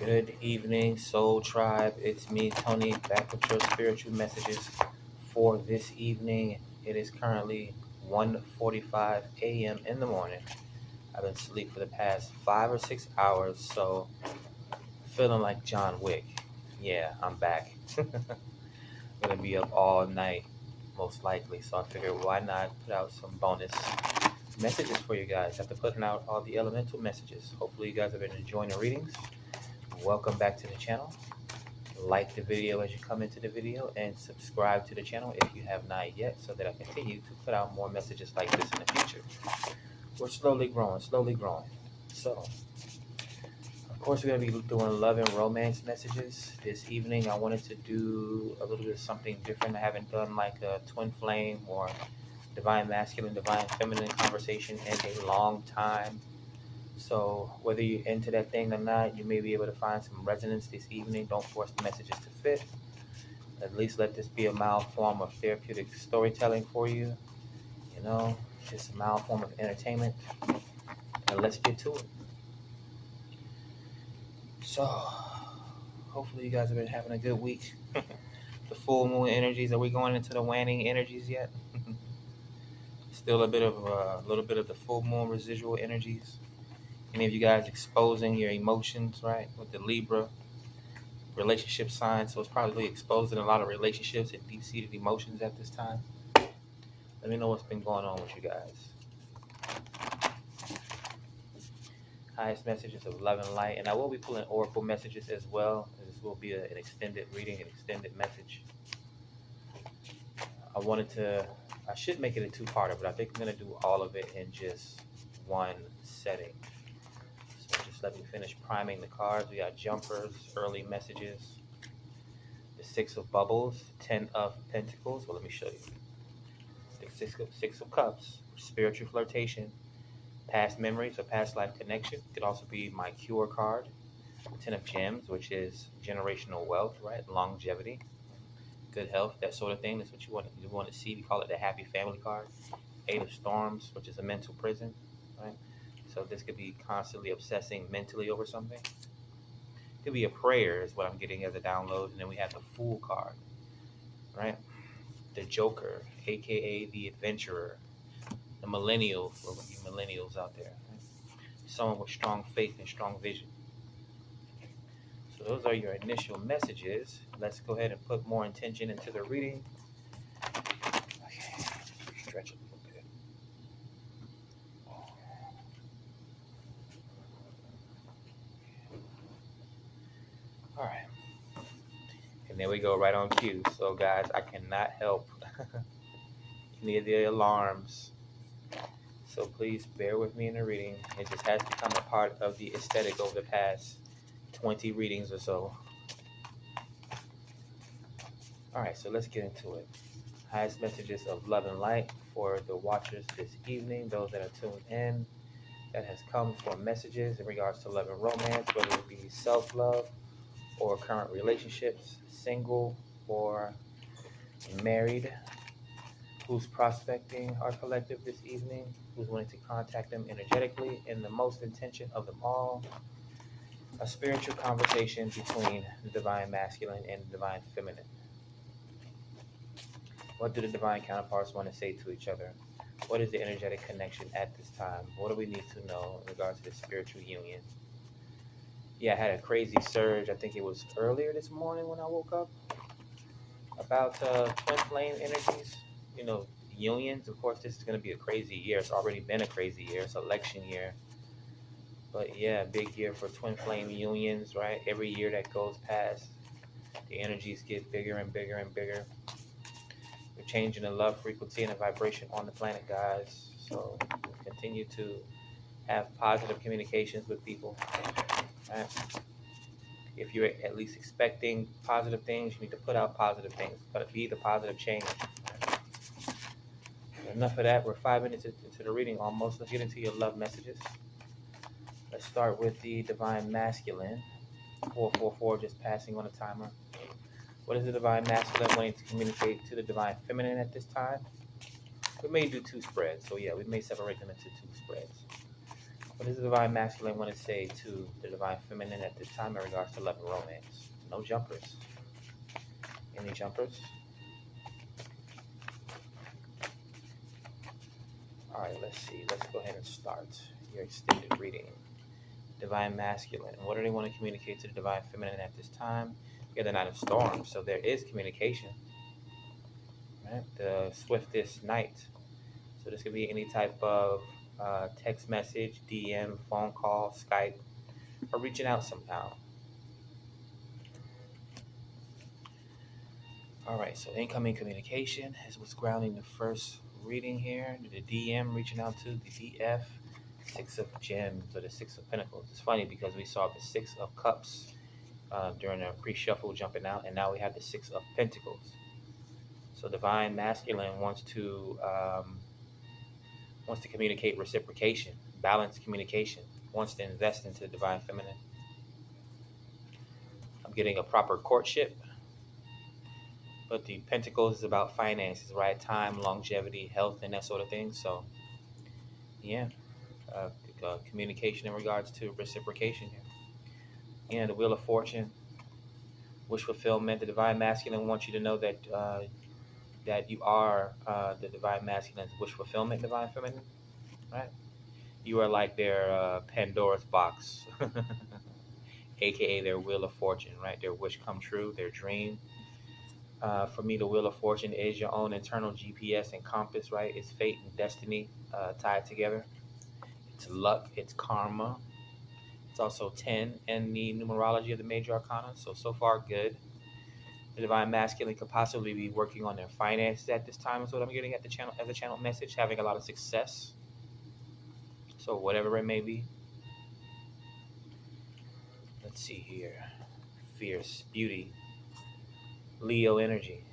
Good evening, Soul Tribe. It's me, Tony, back with your spiritual messages for this evening. It is currently 1:45 a.m. in the morning. I've been asleep for the past 5 or 6 hours, so feeling like John Wick. Yeah, I'm back. Gonna be up all night, most likely. So I figured, why not put out some bonus messages for you guys after putting out all the elemental messages. Hopefully, you guys have been enjoying the readings. Welcome back to the channel. Like the video as you come into the video and subscribe to the channel if you have not yet, so that I continue to put out more messages like this in the future. We're slowly growing. So, of course, we're going to be doing love and romance messages. This evening, I wanted to do a little bit of something different. I haven't done like a twin flame or divine masculine, divine feminine conversation in a long time. So whether you're into that thing or not, you may be able to find some resonance this evening. Don't force the messages to fit. At least let this be a mild form of therapeutic storytelling for you. Just a mild form of entertainment. And let's get to it. So, hopefully you guys have been having a good week. The full moon energies. Are we going into the waning energies yet? Still a little bit of the full moon residual energies. Any of you guys exposing your emotions, right? With the Libra relationship sign. So it's probably exposing a lot of relationships and deep-seated emotions at this time. Let me know what's been going on with you guys. Highest messages of love and light. And I will be pulling oracle messages as well. This will be an extended reading, an extended message. I should make it a two-parter, but I think I'm going to do all of it in just one setting. Just let me finish priming the cards. We got jumpers, early messages, the Six of Bubbles, 10 of Pentacles. Well, let me show you. The Six of Cups, spiritual flirtation, past memories or past life connection. It could also be my cure card. 10 of Gems, which is generational wealth, right? Longevity, good health, that sort of thing. That's what you want to see. We call it the happy family card. 8 of Storms, which is a mental prison, right? So this could be constantly obsessing mentally over something. It could be a prayer is what I'm getting as a download. And then we have the Fool card, right? The Joker, aka the Adventurer, the Millennial, for you millennials out there, right? Someone with strong faith and strong vision. So those are your initial messages. Let's go ahead and put more intention into the reading. Okay, stretch it a little bit. All right. And there we go, right on cue. So guys, I cannot help any of the alarms. So please bear with me in the reading. It just has become a part of the aesthetic over the past 20 readings or so. All right, so let's get into it. Highest messages of love and light for the watchers this evening, those that are tuned in, that has come for messages in regards to love and romance, whether it be self-love or current relationships, single or married, who's prospecting our collective this evening, who's wanting to contact them energetically in the most intention of them all. A spiritual conversation between the divine masculine and the divine feminine. What do the divine counterparts want to say to each other? What is the energetic connection at this time? What do we need to know in regards to the spiritual union? Yeah, I had a crazy surge. I think it was earlier this morning when I woke up about twin flame energies. Unions. Of course, this is going to be a crazy year. It's already been a crazy year. It's election year. But yeah, big year for twin flame unions, right? Every year that goes past, the energies get bigger and bigger and bigger. We're changing the love frequency and the vibration on the planet, guys. So continue to have positive communications with people. Right? If you're at least expecting positive things, you need to put out positive things. But be the positive change. Enough of that. We're 5 minutes into the reading almost. Let's get into your love messages. Let's start with the divine masculine. 444, just passing on a timer. What is the divine masculine wanting to communicate to the divine feminine at this time? We may do 2 spreads. So yeah, we may separate them into 2 spreads. What does the divine masculine want to say to the divine feminine at this time in regards to love and romance? No jumpers. Any jumpers? All right, let's see. Let's go ahead and start your extended reading. Divine masculine. What do they want to communicate to the divine feminine at this time? We have the Knight of Storms, so there is communication. Right? The swiftest knight. So this could be any type of text message, DM, phone call, Skype, or reaching out somehow. All right, so incoming communication is what's grounding the first reading here. The DM reaching out to the DF, Six of Gems, or the Six of Pentacles. It's funny because we saw the Six of Cups during our pre-shuffle jumping out, and now we have the Six of Pentacles. So divine masculine wants to communicate reciprocation, balanced communication, wants to invest into the divine feminine. I'm getting a proper courtship. But the Pentacles is about finances, right? Time, longevity, health, and that sort of thing. So, yeah, communication in regards to reciprocation here. And the Wheel of Fortune, wish fulfillment. The divine masculine wants you to know that that you are the divine masculine's wish fulfillment, divine feminine, right? You are like their Pandora's box, aka their Wheel of Fortune, right? Their wish come true, their dream. For me, the Wheel of Fortune is your own internal GPS and compass, right? It's fate and destiny tied together. It's luck, it's karma. It's also 10 and the numerology of the major arcana. So far, good. The divine masculine could possibly be working on their finances at this time, is what I'm getting at the channel as a channel message, having a lot of success. So whatever it may be. Let's see here. Fierce, beauty, Leo energy.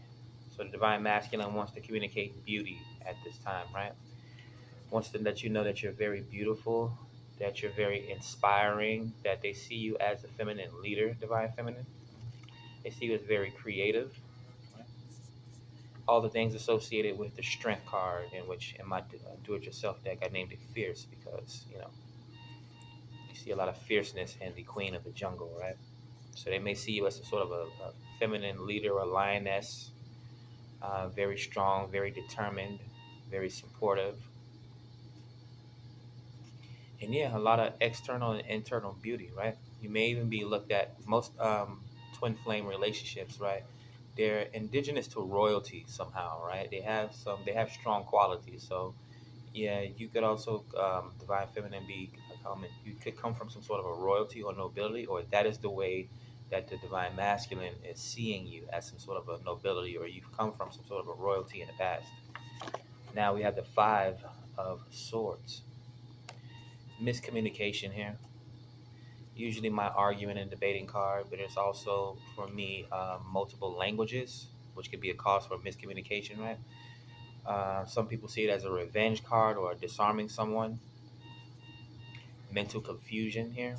So the divine masculine wants to communicate beauty at this time, right? Wants to let you know that you're very beautiful, that you're very inspiring, that they see you as a feminine leader, divine feminine. They see you as very creative. Right? All the things associated with the strength card, in which in my do-it-yourself deck, I named it Fierce because, you see a lot of fierceness in the Queen of the Jungle, right? So they may see you as a sort of a feminine leader, a lioness, very strong, very determined, very supportive. And yeah, a lot of external and internal beauty, right? You may even be looked at, most twin flame relationships, right? They're indigenous to royalty somehow, right? They have strong qualities. So yeah, you could also divine feminine you could come from some sort of a royalty or nobility, or that is the way that the divine masculine is seeing you, as some sort of a nobility, or you've come from some sort of a royalty in the past. Now we have the Five of Swords. Miscommunication here. Usually my argument and debating card, but it's also, for me, multiple languages, which could be a cause for miscommunication, right? Some people see it as a revenge card or disarming someone. Mental confusion here.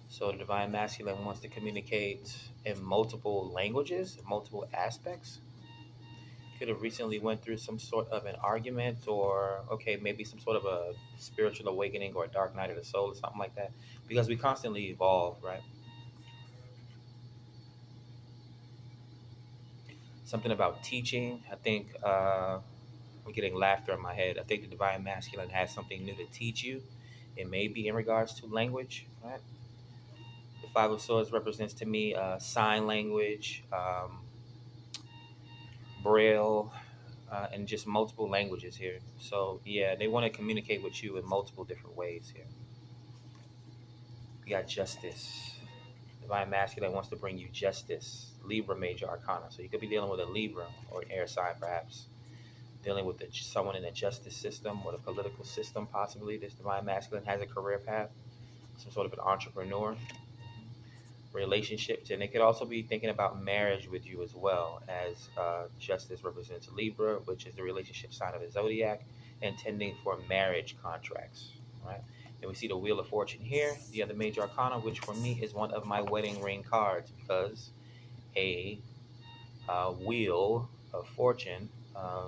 So the divine masculine wants to communicate in multiple languages, multiple aspects. Could have recently went through some sort of an argument, or maybe some sort of a spiritual awakening or a dark night of the soul or something like that, because we constantly evolve, right? Something about teaching. I think I'm getting laughter in my head. I think the divine masculine has something new to teach you. It may be in regards to language, right? The Five of Swords represents to me sign language, Braille, and just multiple languages here. So yeah, they want to communicate with you in multiple different ways here. We got Justice. Divine masculine wants to bring you justice. Libra major arcana. So you could be dealing with a Libra or an air sign, perhaps. Dealing with someone in the justice system or the political system, possibly. This divine masculine has a career path, some sort of an entrepreneur. Relationships, and they could also be thinking about marriage with you as well, as Justice represents Libra, which is the relationship sign of the zodiac, intending for marriage contracts, right? And we see the Wheel of Fortune here, the other major arcana, which for me is one of my wedding ring cards, because a Wheel of Fortune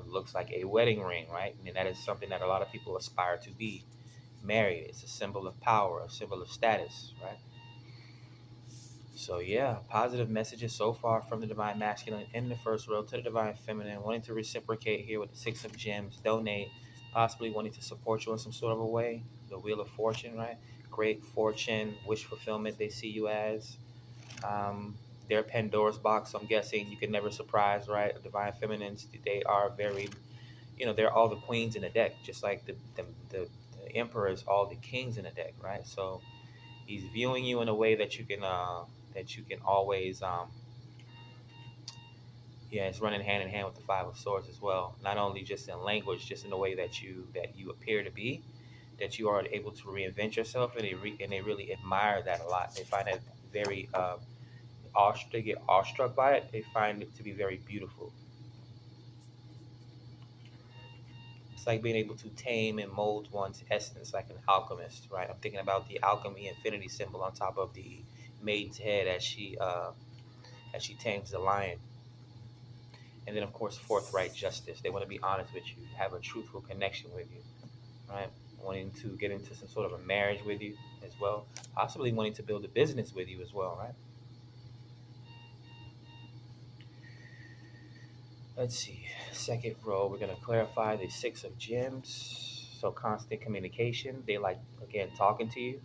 looks like a wedding ring, right? And that is something that a lot of people aspire to be, married. It's a symbol of power, a symbol of status, right? So yeah, positive messages so far from the divine masculine in the first row to the divine feminine, wanting to reciprocate here with the Six of Gems, donate, possibly wanting to support you in some sort of a way. The Wheel of Fortune, right? Great fortune, wish fulfillment. They see you as their Pandora's box. I'm guessing you can never surprise, right? Divine feminines, they are very, they're all the queens in the deck, just like the emperor is all the kings in the deck, right? So he's viewing you in a way that you can always yeah, it's running hand in hand with the Five of Swords as well. Not only just in language, just in the way that you appear to be, that you are able to reinvent yourself, and they really admire that a lot. They find it very they get awestruck by it. They find it to be very beautiful. It's like being able to tame and mold one's essence, like an alchemist, right? I'm thinking about the alchemy infinity symbol on top of the maiden's head as she tames the lion. And then, of course, forthright justice. They want to be honest with you, have a truthful connection with you, right? Wanting to get into some sort of a marriage with you as well, possibly wanting to build a business with you as well, right? Let's see. Second row, we're going to clarify the Six of Gems. So constant communication. They like, again, talking to you.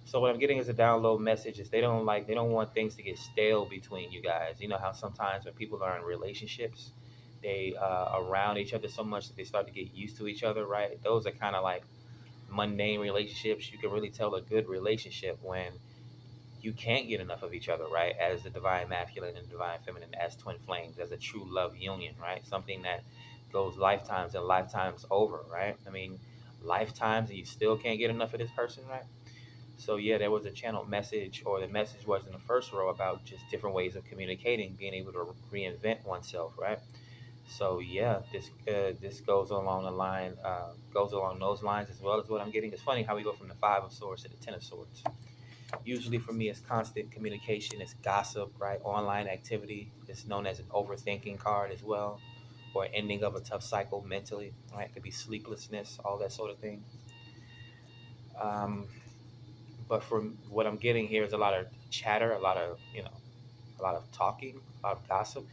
So what I'm getting is a download message is they don't want things to get stale between you guys. You know how sometimes when people are in relationships, they around each other so much that they start to get used to each other, right? Those are kind of like mundane relationships. You can really tell a good relationship when you can't get enough of each other, right? As the divine masculine and divine feminine, as twin flames, as a true love union, right? Something that goes lifetimes and lifetimes over, right? I mean, lifetimes and you still can't get enough of this person, right? So yeah, there was a channel message, or the message was in the first row about just different ways of communicating, being able to reinvent oneself, right? So yeah, this goes along those lines as well as what I'm getting. It's funny how we go from the Five of Swords to the Ten of Swords. Usually for me, it's constant communication, it's gossip, right? Online activity. It's known as an overthinking card as well, or ending of a tough cycle mentally, right? It could be sleeplessness, all that sort of thing. Um, but from what I'm getting here is a lot of chatter, a lot of talking, a lot of gossip.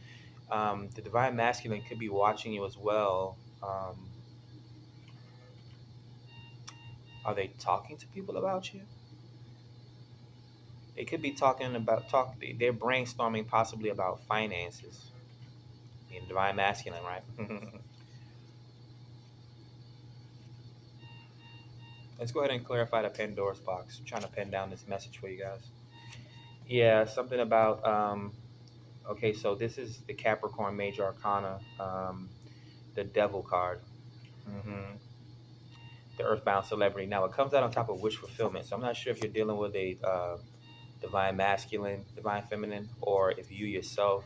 The divine masculine could be watching you as well. Are they talking to people about you? They could be talking about They're brainstorming possibly about finances. In divine masculine, right? Let's go ahead and clarify the Pandora's box. I'm trying to pen down this message for you guys. Yeah, something about okay, so this is the Capricorn Major Arcana, the Devil card. hmm The Earthbound Celebrity. Now it comes out on top of wish fulfillment. So I'm not sure if you're dealing with a divine masculine, divine feminine, or if you yourself,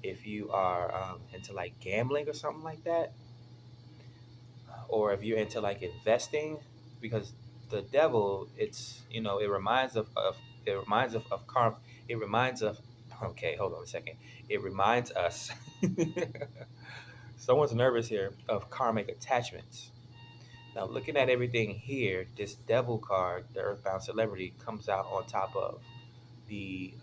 if you are into like gambling or something like that, or if you're into like investing, because the devil, it's it reminds of karma. It reminds of Okay, hold on a second. It reminds us. Someone's nervous here, of karmic attachments. Now, looking at everything here, this devil card, the Earthbound Celebrity, comes out on top of the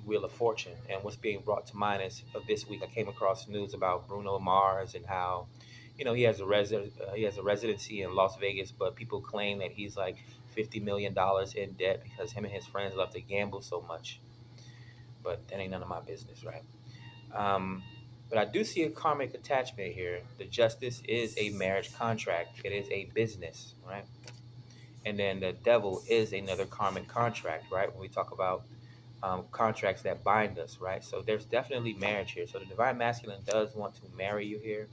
Wheel of Fortune. And what's being brought to mind is this week I came across news about Bruno Mars and how, he has a residency in Las Vegas, but people claim that he's like $50 million in debt because him and his friends love to gamble so much. But that ain't none of my business, right? Um, but I do see a karmic attachment here. The Justice is a marriage contract. It is a business, right? And then the Devil is another karmic contract, right? When we talk about contracts that bind us, right? So there's definitely marriage here. So the divine masculine does want to marry you here.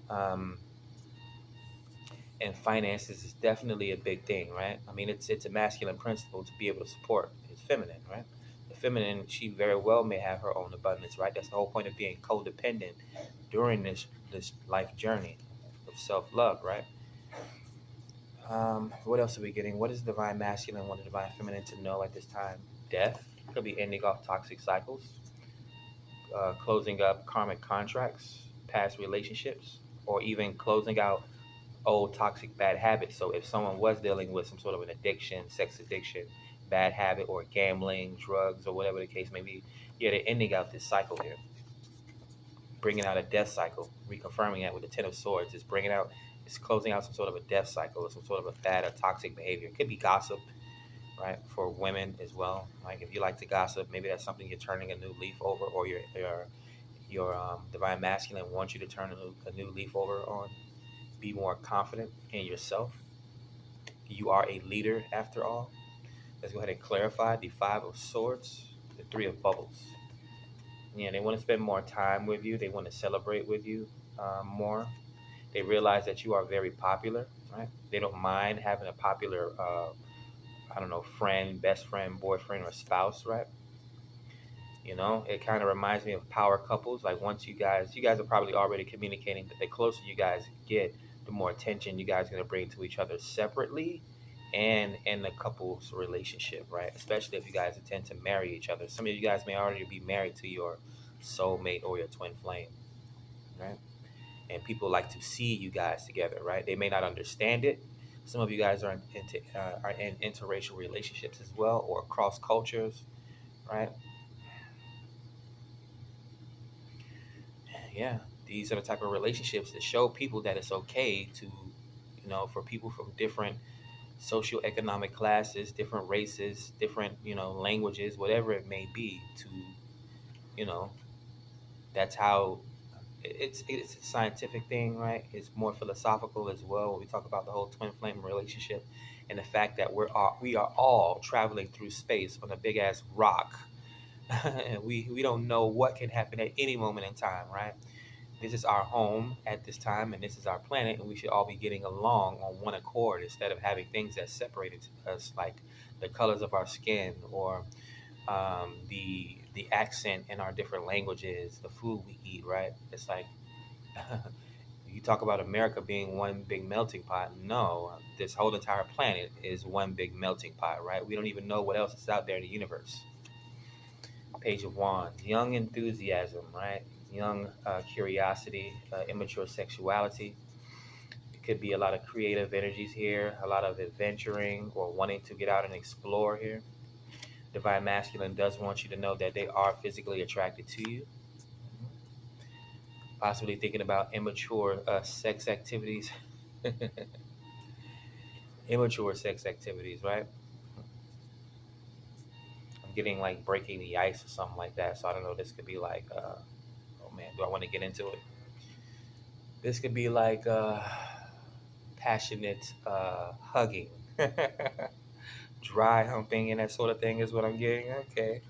Um, and finances is definitely a big thing, right? I mean, it's a masculine principle to be able to support his feminine, right? The feminine, she very well may have her own abundance, right? That's the whole point of being codependent during this life journey of self love, right? What else are we getting? What is divine masculine? What is divine feminine to know at this time? Death could be ending off toxic cycles, closing up karmic contracts, past relationships, or even closing out old toxic bad habits. So if someone was dealing with some sort of an addiction, sex addiction, bad habit, or gambling, drugs, or whatever the case may be, yeah, they're ending out this cycle here, bringing out a death cycle, reconfirming that with the Ten of Swords. It's closing out some sort of a death cycle or some sort of a bad or toxic behavior. It could be gossip, right, for women as well. Like if you like to gossip, maybe that's something you're turning a new leaf over, or your divine masculine wants you to turn a new leaf over on. Be more confident in yourself. You are a leader after all. Let's go ahead and clarify the Five of Swords, the Three of Bubbles. Yeah, they want to spend more time with you. They want to celebrate with you more. They realize that you are very popular, right? They don't mind having a popular, I don't know, friend, best friend, boyfriend, or spouse, right? You know, it kind of reminds me of power couples. Like once you guys are probably already communicating, but the closer you guys get, the more attention you guys are going to bring to each other separately and in the couple's relationship, right? Especially if you guys intend to marry each other. Some of you guys may already be married to your soulmate or your twin flame, right? And people like to see you guys together, right? They may not understand it. Some of you guys are in interracial relationships as well, or cross cultures, right? Yeah, these are the type of relationships that show people that it's okay to, for people from different socioeconomic classes, different races, different, languages, whatever it may be, to, you know, that's how it's a scientific thing, right? It's more philosophical as well when we talk about the whole twin flame relationship and the fact that we are all traveling through space on a big ass rock. And we don't know what can happen at any moment in time, right? This is our home at this time, and this is our planet, and we should all be getting along on one accord instead of having things that separate us, like the colors of our skin, or the accent in our different languages, the food we eat, right? It's like you talk about America being one big melting pot. No, this whole entire planet is one big melting pot, right? We don't even know what else is out there in the universe. Page of Wands, young enthusiasm, right? Young curiosity, immature sexuality. It could be a lot of creative energies here, a lot of adventuring or wanting to get out and explore here. Divine Masculine does want you to know that they are physically attracted to you. Possibly thinking about immature sex activities. Immature sex activities, right? I'm getting like breaking the ice or something like that. So I don't know. This could be like, oh man, do I want to get into it? This could be like passionate hugging, dry humping, and that sort of thing is what I'm getting. Okay.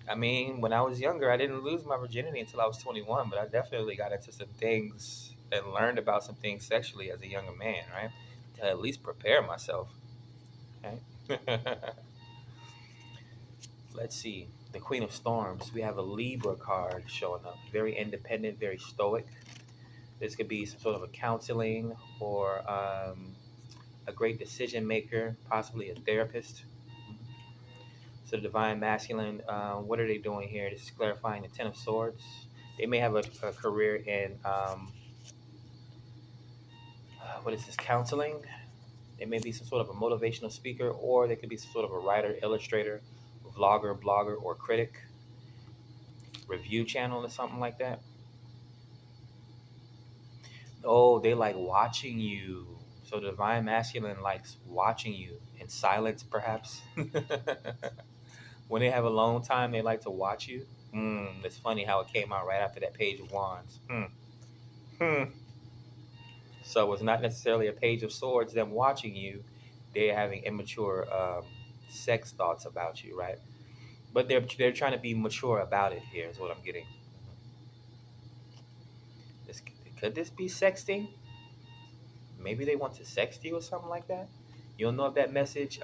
I mean, when I was younger, I didn't lose my virginity until I was 21, but I definitely got into some things and learned about some things sexually as a younger man, right? To at least prepare myself. Okay. Let's see. The Queen of Storms. We have a Libra card showing up. Very independent, very stoic. This could be some sort of a counseling or a great decision maker, possibly a therapist. So the Divine Masculine, what are they doing here? This is clarifying the Ten of Swords. They may have a career in, what is this, counseling? They may be some sort of a motivational speaker, or they could be some sort of a writer, illustrator, vlogger, blogger, or critic, review channel or something like that. Oh, they like watching you. So the Divine Masculine likes watching you in silence, perhaps. When they have alone time, they like to watch you. It's funny how it came out right after that Page of Wands. So it's not necessarily a Page of Swords, them watching you. They're having immature sex thoughts about you, right? But they're trying to be mature about it here is what I'm getting. Could this be sexting? Maybe they want to sext you or something like that. You'll know if that message...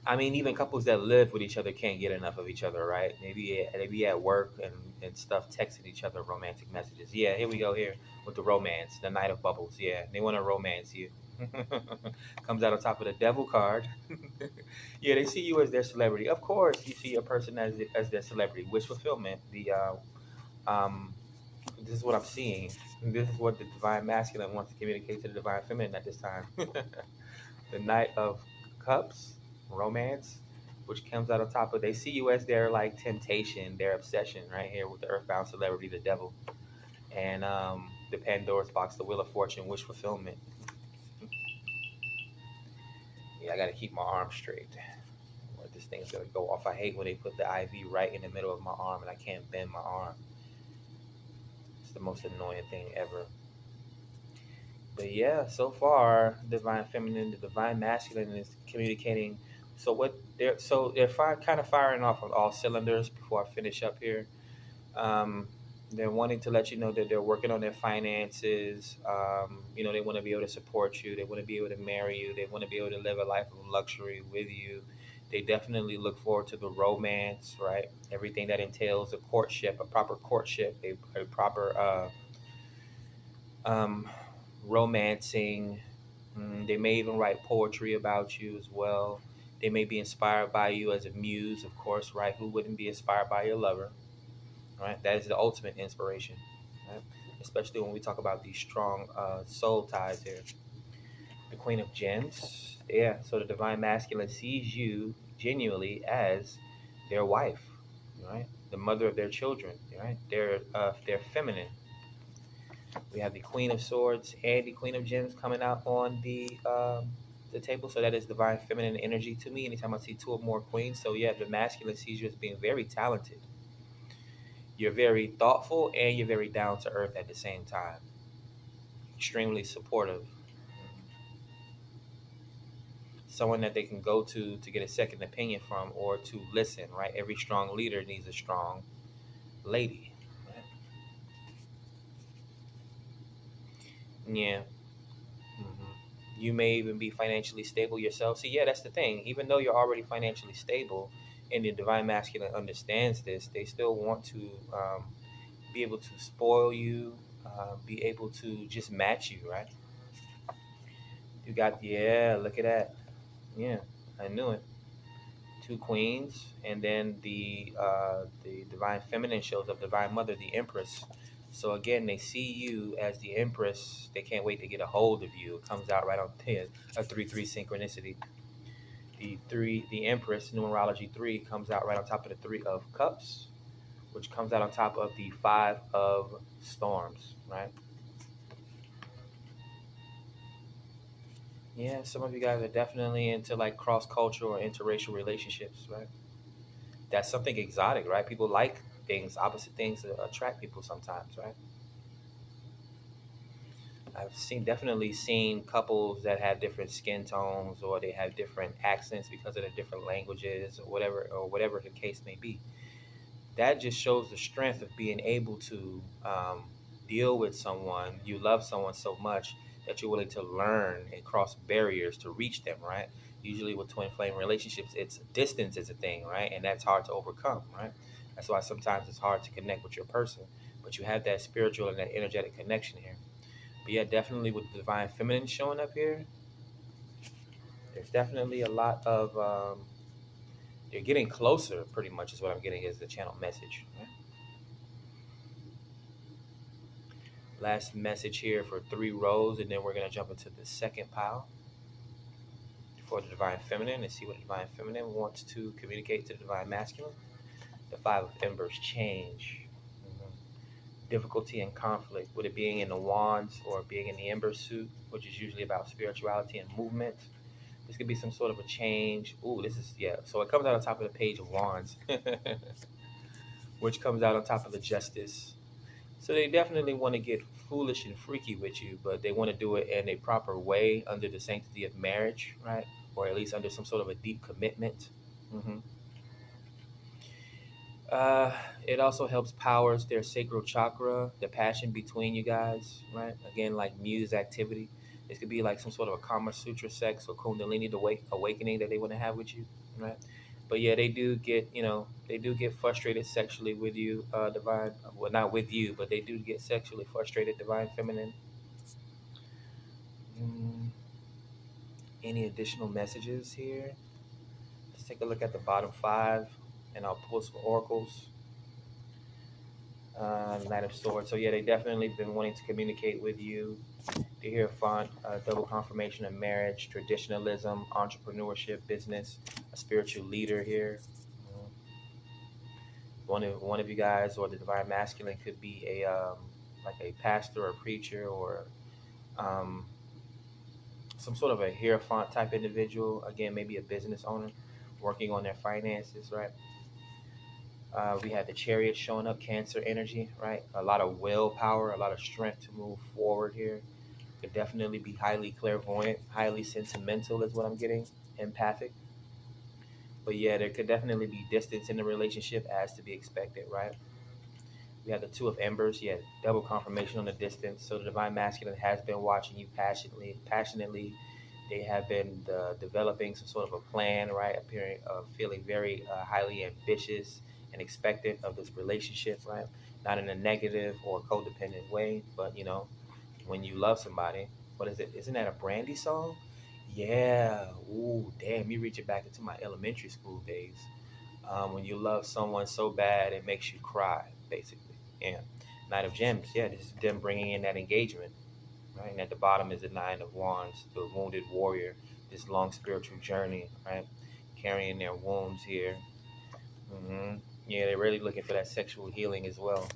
I mean, even couples that live with each other can't get enough of each other, right? Maybe they be at work and stuff, texting each other romantic messages. Yeah, here we go here with the romance, the Knight of Bubbles. Yeah, they want to romance you. Comes out on top of the Devil card. Yeah, they see you as their celebrity. Of course, you see a person as their celebrity. Wish fulfillment. This is what I'm seeing. This is what the divine masculine wants to communicate to the divine feminine at this time. The Knight of Cups, romance, which comes out on top of, they see you as their like temptation, their obsession, right here with the earthbound celebrity, the devil, and the Pandora's box, the Wheel of Fortune, wish fulfillment. Yeah, I gotta keep my arm straight. Or this thing's gonna go off. I hate when they put the IV right in the middle of my arm and I can't bend my arm. It's the most annoying thing ever. But yeah, so far, divine feminine, the divine masculine is communicating. So they're kind of firing off on all cylinders. Before I finish up here, um, they're wanting to let you know that they're working on their finances. They want to be able to support you. They want to be able to marry you. They want to be able to live a life of luxury with you. They definitely look forward to the romance, right? Everything that entails a courtship, a proper courtship, a proper um, romancing. They may even write poetry about you as well. They may be inspired by you as a muse, of course, right? Who wouldn't be inspired by your lover, right? That is the ultimate inspiration, right? Especially when we talk about these strong soul ties here. The Queen of Gems, yeah. So the divine masculine sees you genuinely as their wife, right? The mother of their children, right? They're feminine. We have the Queen of Swords and the Queen of Gems coming out on the table. So that is divine feminine energy to me. Anytime I see two or more queens. So yeah, the masculine sees you as being very talented. You're very thoughtful and you're very down to earth at the same time. Extremely supportive. Someone that they can go to get a second opinion from or to listen, right? Every strong leader needs a strong lady. Right? Yeah. hmm You may even be financially stable yourself. See, yeah, that's the thing. Even though you're already financially stable, and the divine masculine understands this, they still want to be able to spoil you, be able to just match you, right? You got, yeah, look at that. Yeah, I knew it. Two queens, and then the divine feminine shows up, divine mother, the empress. So again, they see you as the empress. They can't wait to get a hold of you. It comes out right on 10, a 3-3 synchronicity. The empress, numerology 3, comes out right on top of the 3 of cups, which comes out on top of the 5 of storms, right? Yeah, some of you guys are definitely into like cross-cultural or interracial relationships, right? That's something exotic, right? People like things, opposite things that attract people sometimes, right? I've definitely seen couples that have different skin tones or they have different accents because of the different languages or whatever the case may be. That just shows the strength of being able to deal with someone. You love someone so much that you're willing to learn and cross barriers to reach them, right? Usually with twin flame relationships, it's distance is a thing, right? And that's hard to overcome, right? That's why sometimes it's hard to connect with your person, but you have that spiritual and that energetic connection here. But yeah, definitely with the divine feminine showing up here, there's definitely a lot of you're getting closer. Pretty much is what I'm getting is the channel message. Right? Last message here for 3 rows, and then we're gonna jump into the second pile for the divine feminine and see what the divine feminine wants to communicate to the divine masculine. The 5 of embers, change. Difficulty and conflict, with it being in the wands or being in the ember suit, which is usually about spirituality and movement. This could be some sort of a change. Ooh, this is, yeah. So it comes out on top of the page of wands, which comes out on top of the justice. So they definitely want to get foolish and freaky with you, but they want to do it in a proper way under the sanctity of marriage, right? Or at least under some sort of a deep commitment. hmm Uh, it also helps powers their sacral chakra, the passion between you guys, right? Again, like muse activity. This could be like some sort of a Kama Sutra sex or Kundalini awakening that they want to have with you, right? But yeah, they do get frustrated sexually with you, divine. Well, not with you, but they do get sexually frustrated, divine feminine. Mm, any additional messages here? Let's take a look at the bottom 5, and I'll pull some oracles. Knight of Swords. So yeah, they definitely been wanting to communicate with you. The Hierophant, double confirmation of marriage, traditionalism, entrepreneurship, business, a spiritual leader here. Uh, one of you guys or the divine masculine could be a like a pastor or preacher or um, some sort of a hierophant type individual. Again, maybe a business owner working on their finances, right? We had the Chariot showing up, Cancer energy, right? A lot of willpower, a lot of strength to move forward here. Could definitely be highly clairvoyant, highly sentimental, is what I'm getting, empathic. But yeah, there could definitely be distance in the relationship, as to be expected, right? We have the Two of Embers, yeah, double confirmation on the distance. So the divine masculine has been watching you passionately. They have been developing some sort of a plan, right? Appearing, feeling very highly ambitious and expectant of this relationship, right? Not in a negative or codependent way, but when you love somebody, what is it? Isn't that a Brandy song? Yeah. Ooh, damn, me reaching back into my elementary school days. When you love someone so bad, it makes you cry, basically. Yeah. Knight of Gems. Yeah, this is them bringing in that engagement, right? And at the bottom is the Nine of Wands, the wounded warrior, this long spiritual journey, right? Carrying their wounds here. Yeah, they're really looking for that sexual healing as well.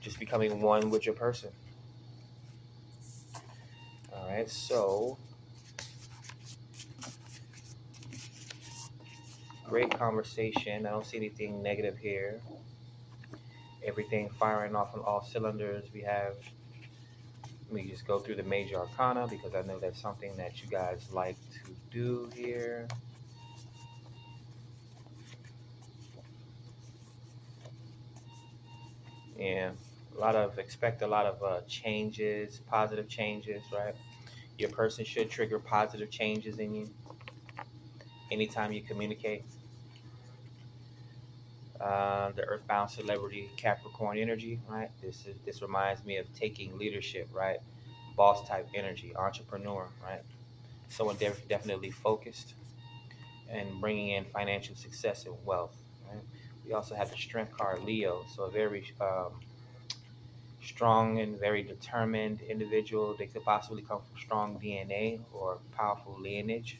Just becoming one with your person. All right, so great conversation. I don't see anything negative here. Everything firing off on all cylinders. Let me just go through the major arcana because I know that's something that you guys like to do here. Yeah, expect a lot of changes, positive changes, right? Your person should trigger positive changes in you anytime you communicate. The earthbound celebrity Capricorn energy, right? This reminds me of taking leadership, right? Boss type energy, entrepreneur, right? Someone definitely focused and bringing in financial success and wealth, right? We also have the strength card Leo, so a very strong and very determined individual. They could possibly come from strong DNA or powerful lineage,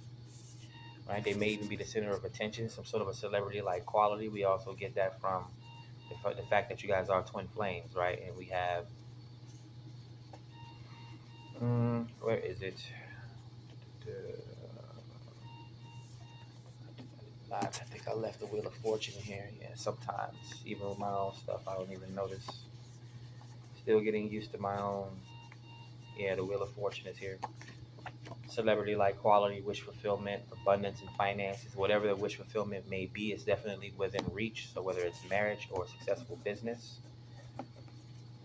right? They may even be the center of attention, some sort of a celebrity-like quality. We also get that from the fact that you guys are twin flames, right? And we have, where is it? I think I left the Wheel of Fortune here. Yeah, sometimes, even with my own stuff, I don't even notice. Still getting used to my own. Yeah, the Wheel of Fortune is here. Celebrity-like quality, wish fulfillment, abundance and finances, whatever the wish fulfillment may be, is definitely within reach. So whether it's marriage or successful business,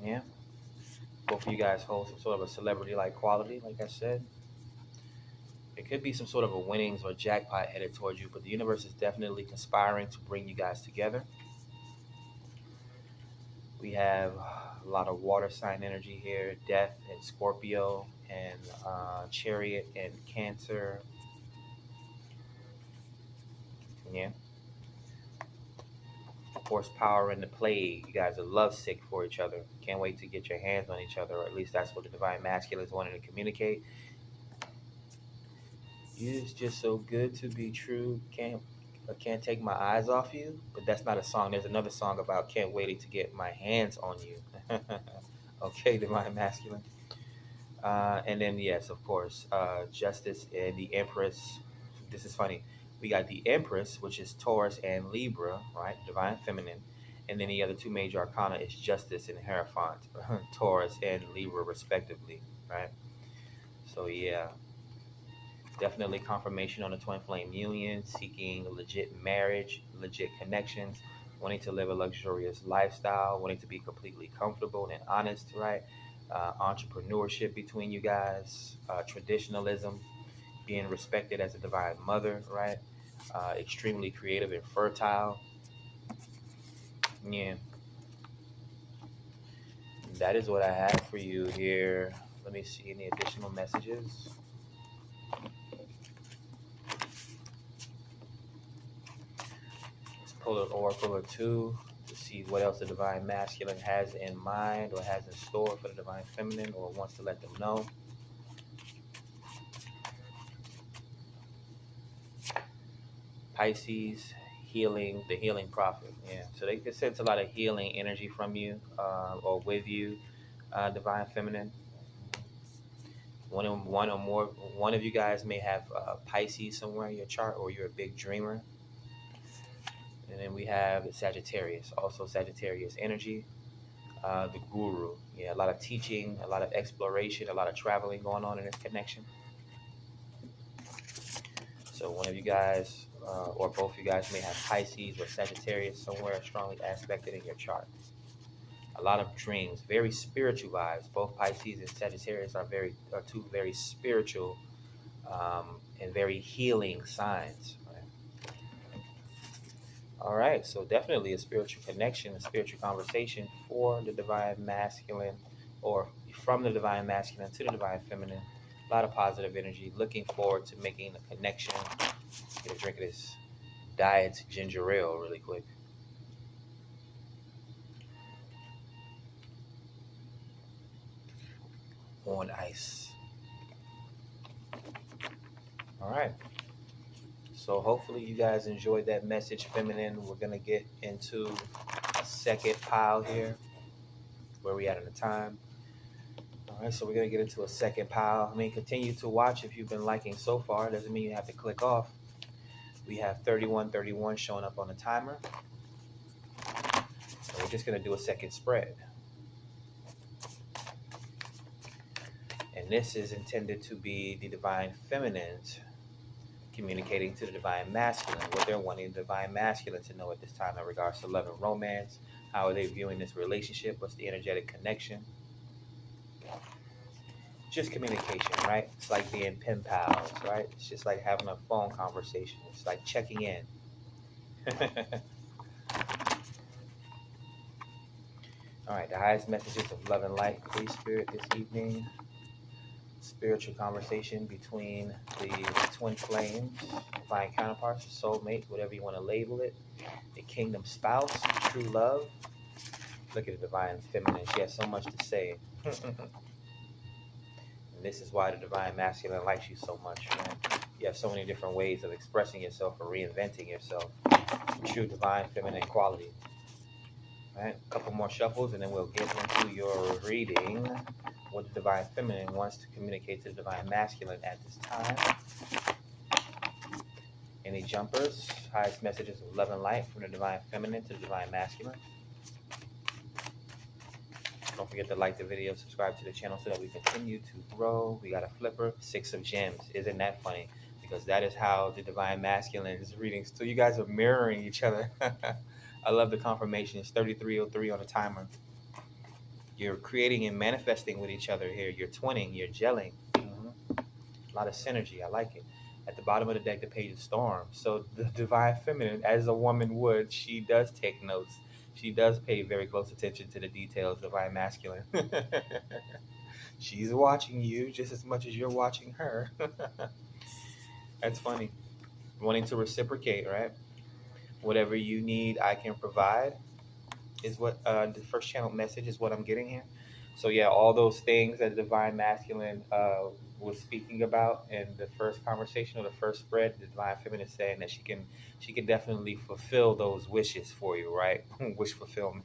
yeah, both of you guys hold some sort of a celebrity-like quality. Like I said, it could be some sort of a winnings or jackpot headed towards you, but the universe is definitely conspiring to bring you guys together. We have a lot of water sign energy here, death and Scorpio and chariot and Cancer. Yeah. Horsepower and the plague. You guys are lovesick for each other. Can't wait to get your hands on each other, or at least that's what the divine masculine is wanting to communicate. It's just so good to be true. Can't take my eyes off you. But that's not a song. There's another song about can't wait to get my hands on you. Okay, divine masculine. And then yes, of course, Justice and the Empress. This is funny. We got the Empress, which is Taurus and Libra, right? Divine feminine. And then the other two major arcana is Justice and Hierophant, Taurus and Libra, respectively, right? So yeah, definitely confirmation on the twin flame union, seeking legit marriage, legit connections, wanting to live a luxurious lifestyle, wanting to be completely comfortable and honest, right? Entrepreneurship between you guys, traditionalism, being respected as a divine mother, right? Extremely creative and fertile. Yeah, that is what I have for you here. Let me see any additional messages. Let's pull an oracle or two to see see what else the divine masculine has in mind or has in store for the divine feminine or wants to let them know. Pisces, healing, the healing prophet. Yeah, so they can sense a lot of healing energy from you or with you, divine feminine. One of you guys may have Pisces somewhere in your chart, or you're a big dreamer. And then we have Sagittarius, also Sagittarius energy, the guru. Yeah, a lot of teaching, a lot of exploration, a lot of traveling going on in this connection. So one of you guys, or both of you guys, may have Pisces or Sagittarius somewhere strongly aspected in your chart. A lot of dreams, very spiritual vibes. Both Pisces and Sagittarius are two very spiritual and very healing signs. Right? All right, so definitely a spiritual connection, a spiritual conversation for the divine masculine, or from the divine masculine to the divine feminine. A lot of positive energy. Looking forward to making the connection. Get a drink of this diet ginger ale really quick. On ice. All right. So hopefully you guys enjoyed that message, feminine. We're going to get into a second pile here. Where we at in the time? All right, so we're going to get into a second pile. I mean, continue to watch if you've been liking so far. Doesn't mean you have to click off. We have 3131 showing up on the timer. So we're just going to do a second spread. And this is intended to be the divine feminines communicating to the divine masculine, what they're wanting the divine masculine to know at this time in regards to love and romance. How are they viewing this relationship? What's the energetic connection? Just communication, right? It's like being pen pals, right? It's just like having a phone conversation. It's like checking in. All right, the highest messages of love and light, please, Spirit, this evening. Spiritual conversation between the twin flames, divine counterparts, soulmate, whatever you want to label it, the kingdom spouse, true love. Look at the divine feminine. She has so much to say. And this is why the divine masculine likes you so much, man. You have so many different ways of expressing yourself or reinventing yourself. True divine feminine quality. All right, a couple more shuffles and then we'll get into your reading. What the divine feminine wants to communicate to the divine masculine at this time. Any jumpers? Highest messages of love and light from the divine feminine to the divine masculine. Don't forget to like the video, subscribe to the channel so that we continue to grow. We got a flipper, 6 of gems. Isn't that funny? Because that is how the divine masculine is reading. So you guys are mirroring each other. I love the confirmation. It's 3303 on the timer. You're creating and manifesting with each other here. You're twinning, you're gelling. A lot of synergy. I like it. At the bottom of the deck, the page of storm. So the divine feminine, as a woman would, she does take notes. She does pay very close attention to the details of divine masculine. She's watching you just as much as you're watching her. That's funny. Wanting to reciprocate, right? Whatever you need, I can provide, is what the first channel message is what I'm getting here. So yeah, all those things that the divine masculine was speaking about in the first conversation or the first spread, the divine feminine is saying that she can definitely fulfill those wishes for you, right? Wish fulfillment.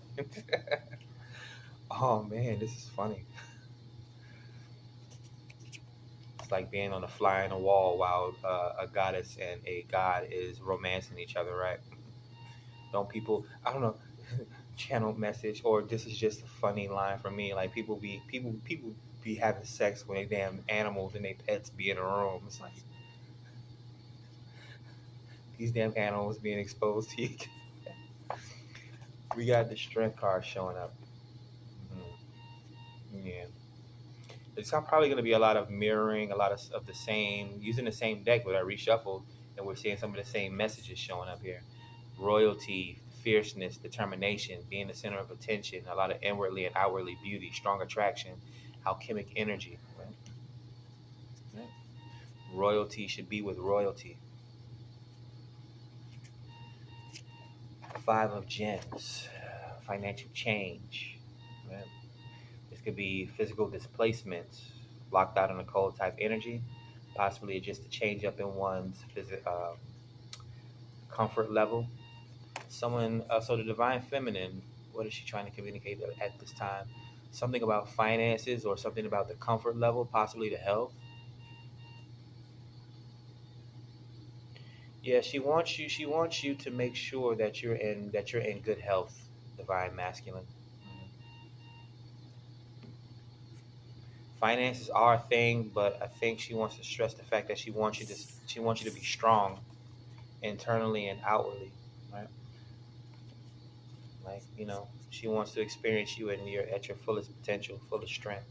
Oh man, this is funny. It's like being on a fly on a wall while a goddess and a god is romancing each other, right? Don't people, I don't know, channel message, or this is just a funny line for me, like people be having sex when they damn animals and they pets be in a room. It's like these damn animals being exposed to you. We got the strength card showing up. Yeah, it's probably going to be a lot of mirroring, a lot of the same, using the same deck that I reshuffled, and we're seeing some of the same messages showing up here. Royalty, fierceness, determination, being the center of attention, a lot of inwardly and outwardly beauty, strong attraction, alchemic energy. Right? Right. Royalty should be with royalty. 5 of gems. financial change. Right? This could be physical displacements, locked out in a cold type energy, possibly just a change up in one's comfort level. So the divine feminine, what is she trying to communicate at this time? Something about finances or something about the comfort level, possibly the health. Yeah, she wants you. She wants you to make sure that you're in good health, divine masculine. Finances are a thing, but I think she wants to stress the fact that she wants you to be strong internally and outwardly, right? Like she wants to experience you and your at your fullest potential, fullest strength.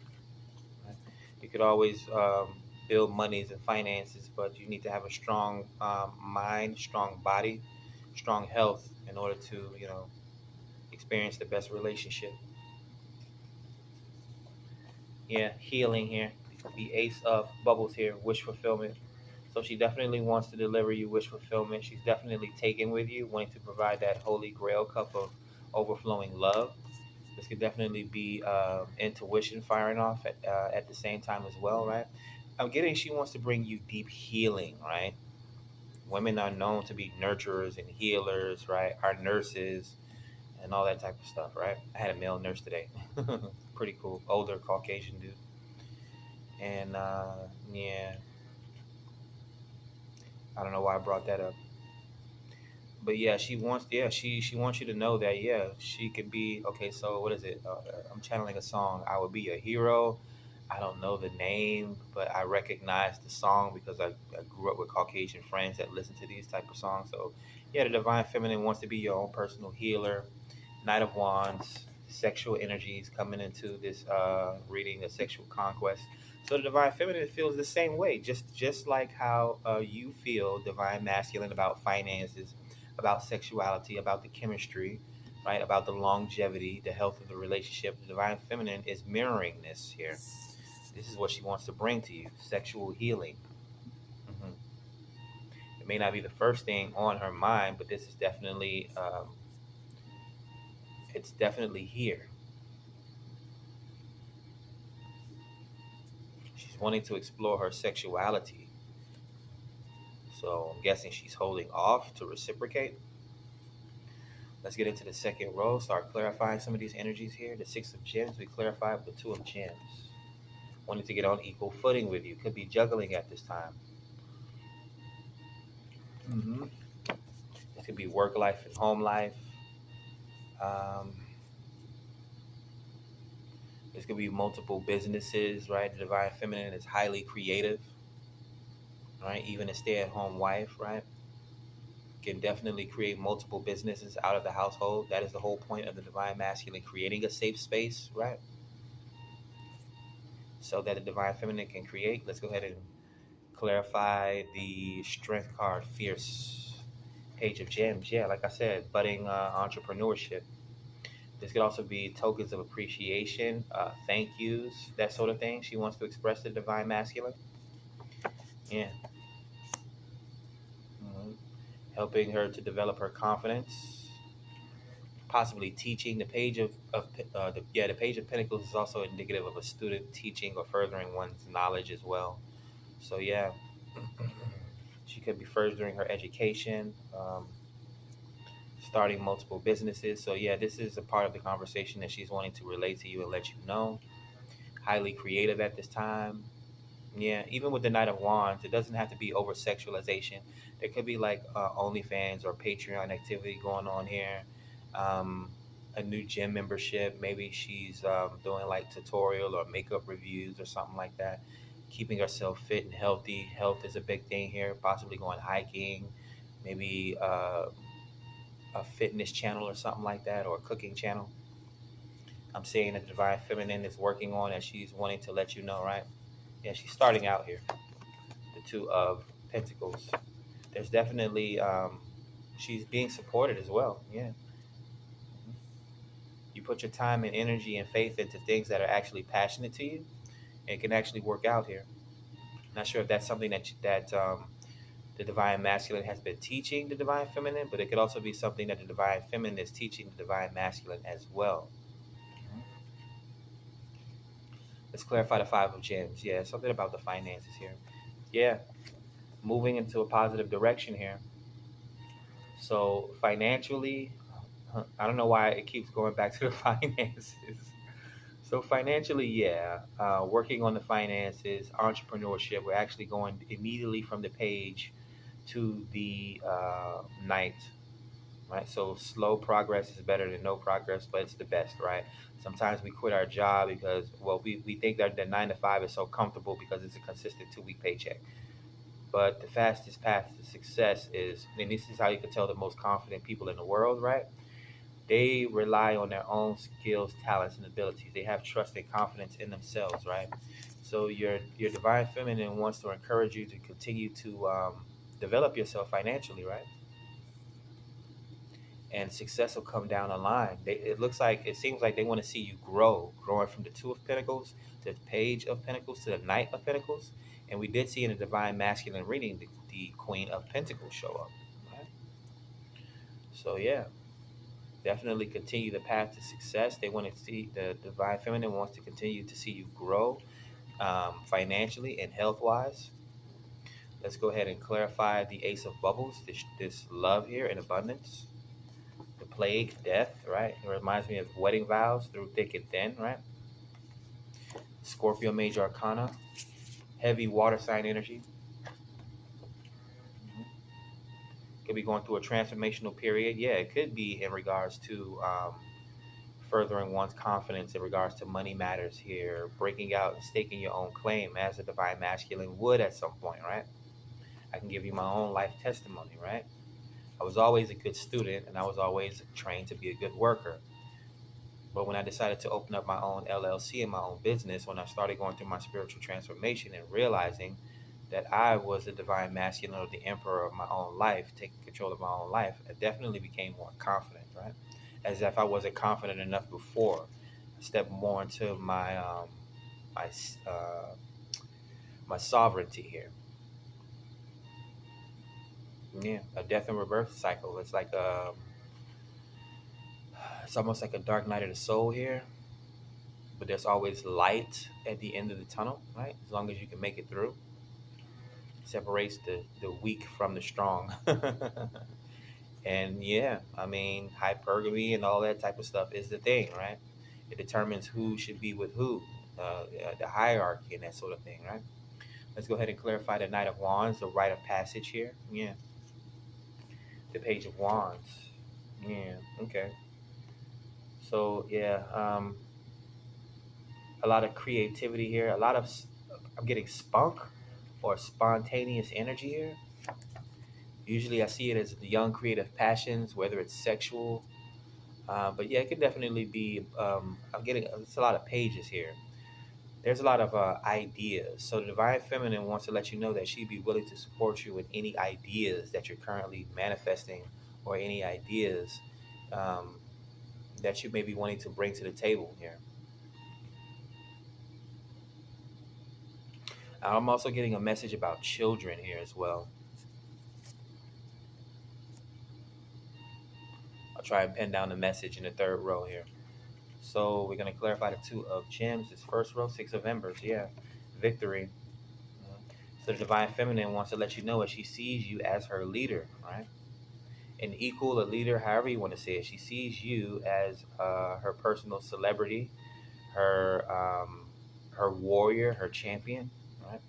Right? You could always build monies and finances, but you need to have a strong mind, strong body, strong health in order to experience the best relationship. Yeah, healing here. The Ace of Bubbles here, wish fulfillment. So she definitely wants to deliver you wish fulfillment. She's definitely taken with you, wanting to provide that holy grail cup of overflowing love. This could definitely be intuition firing off at the same time as well, right? I'm getting she wants to bring you deep healing, right? Women are known to be nurturers and healers, right? Our nurses and all that type of stuff, right? I had a male nurse today. Pretty cool. Older Caucasian dude. And yeah, I don't know why I brought that up. But yeah, she wants you to know that she could be okay. So what is it? I'm channeling a song. I will be a hero. I don't know the name, but I recognize the song because I grew up with Caucasian friends that listen to these type of songs. So yeah, the divine feminine wants to be your own personal healer. Knight of Wands, sexual energies coming into this reading, a sexual conquest. So the divine feminine feels the same way, just like how you feel divine masculine about finances, about sexuality, about the chemistry, right? About the longevity, the health of the relationship. The divine feminine is mirroring this here. This is what she wants to bring to you: sexual healing. hmm It may not be the first thing on her mind, but this is definitely it's definitely here. She's wanting to explore her sexuality. So I'm guessing she's holding off to reciprocate. Let's get into the second row, start clarifying some of these energies here. The Six of Gems, we clarified with the Two of Gems. Wanting to get on equal footing with you. Could be juggling at this time. Mm-hmm. It could be work life and home life. Um, this could be multiple businesses, right? The Divine Feminine is highly creative, right? Even a stay at home wife, right? Can definitely create multiple businesses out of the household. That is the whole point of the divine masculine, creating a safe space, right? So that the divine feminine can create. Let's go ahead and clarify the strength card, fierce. Page of gems. Yeah, like I said, budding entrepreneurship. This could also be tokens of appreciation, thank yous, that sort of thing. She wants to express the divine masculine. Yeah. hmm Helping her to develop her confidence, possibly teaching. The page of pentacles is also indicative of a student teaching or furthering one's knowledge as well. So yeah, she could be furthering her education, starting multiple businesses. So yeah, this is a part of the conversation that she's wanting to relate to you and let you know. Highly creative at this time. Yeah, even with the Knight of Wands, it doesn't have to be over sexualization. There could be like OnlyFans or Patreon activity going on here. Um, a new gym membership. Maybe she's doing like tutorial or makeup reviews or something like that. Keeping herself fit and healthy. Health is a big thing here. Possibly going hiking. Maybe a fitness channel or something like that, or a cooking channel. I'm seeing that the Divine Feminine is working on and she's wanting to let you know, right? Yeah, she's starting out here. The Two of Pentacles. There's definitely she's being supported as well. Yeah. You put your time and energy and faith into things that are actually passionate to you, and it can actually work out here. Not sure if that's something that the divine masculine has been teaching the divine feminine, but it could also be something that the divine feminine is teaching the divine masculine as well. Let's clarify the five of gems. Yeah, something about the finances here. Yeah, moving into a positive direction here. So financially, I don't know why it keeps going back to the finances. So financially, yeah, working on the finances, entrepreneurship. We're actually going immediately from the page to the night, right? So slow progress is better than no progress, but it's the best, right? Sometimes we quit our job because, well, we think that the 9 to 5 is so comfortable because it's a consistent 2 week paycheck. But the fastest path to success is, and this is how you can tell the most confident people in the world, right? They rely on their own skills, talents, and abilities. They have trust and confidence in themselves, right? So your divine feminine wants to encourage you to continue to develop yourself financially, right? And success will come down the line. It seems like they want to see you growing from the Two of Pentacles to the Page of Pentacles to the Knight of Pentacles. And we did see in the divine masculine reading the Queen of Pentacles show up, right? So yeah, definitely continue the path to success. They want to see the divine feminine wants to continue to see you grow financially and health wise. Let's go ahead and clarify the Ace of Bubbles, this love here in abundance. The plague, death, right? It reminds me of wedding vows through thick and thin, right? Scorpio major arcana, heavy water sign energy. Could be going through a transformational period. Yeah, it could be in regards to furthering one's confidence in regards to money matters here, breaking out and staking your own claim as a divine masculine would at some point, right? I can give you my own life testimony, right? I was always a good student and I was always trained to be a good worker. But when I decided to open up my own LLC and my own business, when I started going through my spiritual transformation and realizing that I was the divine masculine or the emperor of my own life, taking control of my own life, I definitely became more confident, right? As if I wasn't confident enough before. I stepped more into my uh, my sovereignty here. Yeah, a death and rebirth cycle. It's almost like a dark night of the soul here, but there's always light at the end of the tunnel, right? As long as you can make it through. Separates the weak from the strong. And yeah, I mean, hypergamy and all that type of stuff is the thing, right? It determines who should be with who, the hierarchy and that sort of thing, right? Let's go ahead and clarify the Knight of Wands, the rite of passage here. Yeah. The Page of Wands. Yeah. Okay. So yeah, a lot of creativity here. I'm getting spunk or spontaneous energy here. Usually, I see it as the young creative passions, whether it's sexual. But yeah, it could definitely be. I'm getting. It's a lot of pages here. There's a lot of ideas. So the divine feminine wants to let you know that she'd be willing to support you with any ideas that you're currently manifesting, or any ideas um, that you may be wanting to bring to the table here. I'm also getting a message about children here as well. I'll try and pen down the message in the third row here. So we're going to clarify the Two of Gems. This first row, Six of Embers. Yeah, victory. So the divine feminine wants to let you know that she sees you as her leader, right? An equal, a leader, however you want to say it. She sees you as her personal celebrity, her her warrior, her champion, right?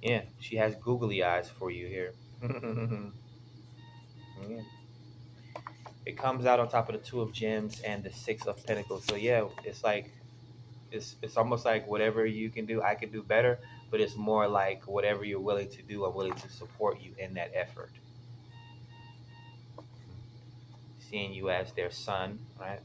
Yeah, she has googly eyes for you here. Yeah. It comes out on top of the Two of Gems and the Six of Pentacles. So yeah, it's like it's almost like whatever you can do, I can do better. But it's more like whatever you're willing to do, I'm willing to support you in that effort. Seeing you as their son, right?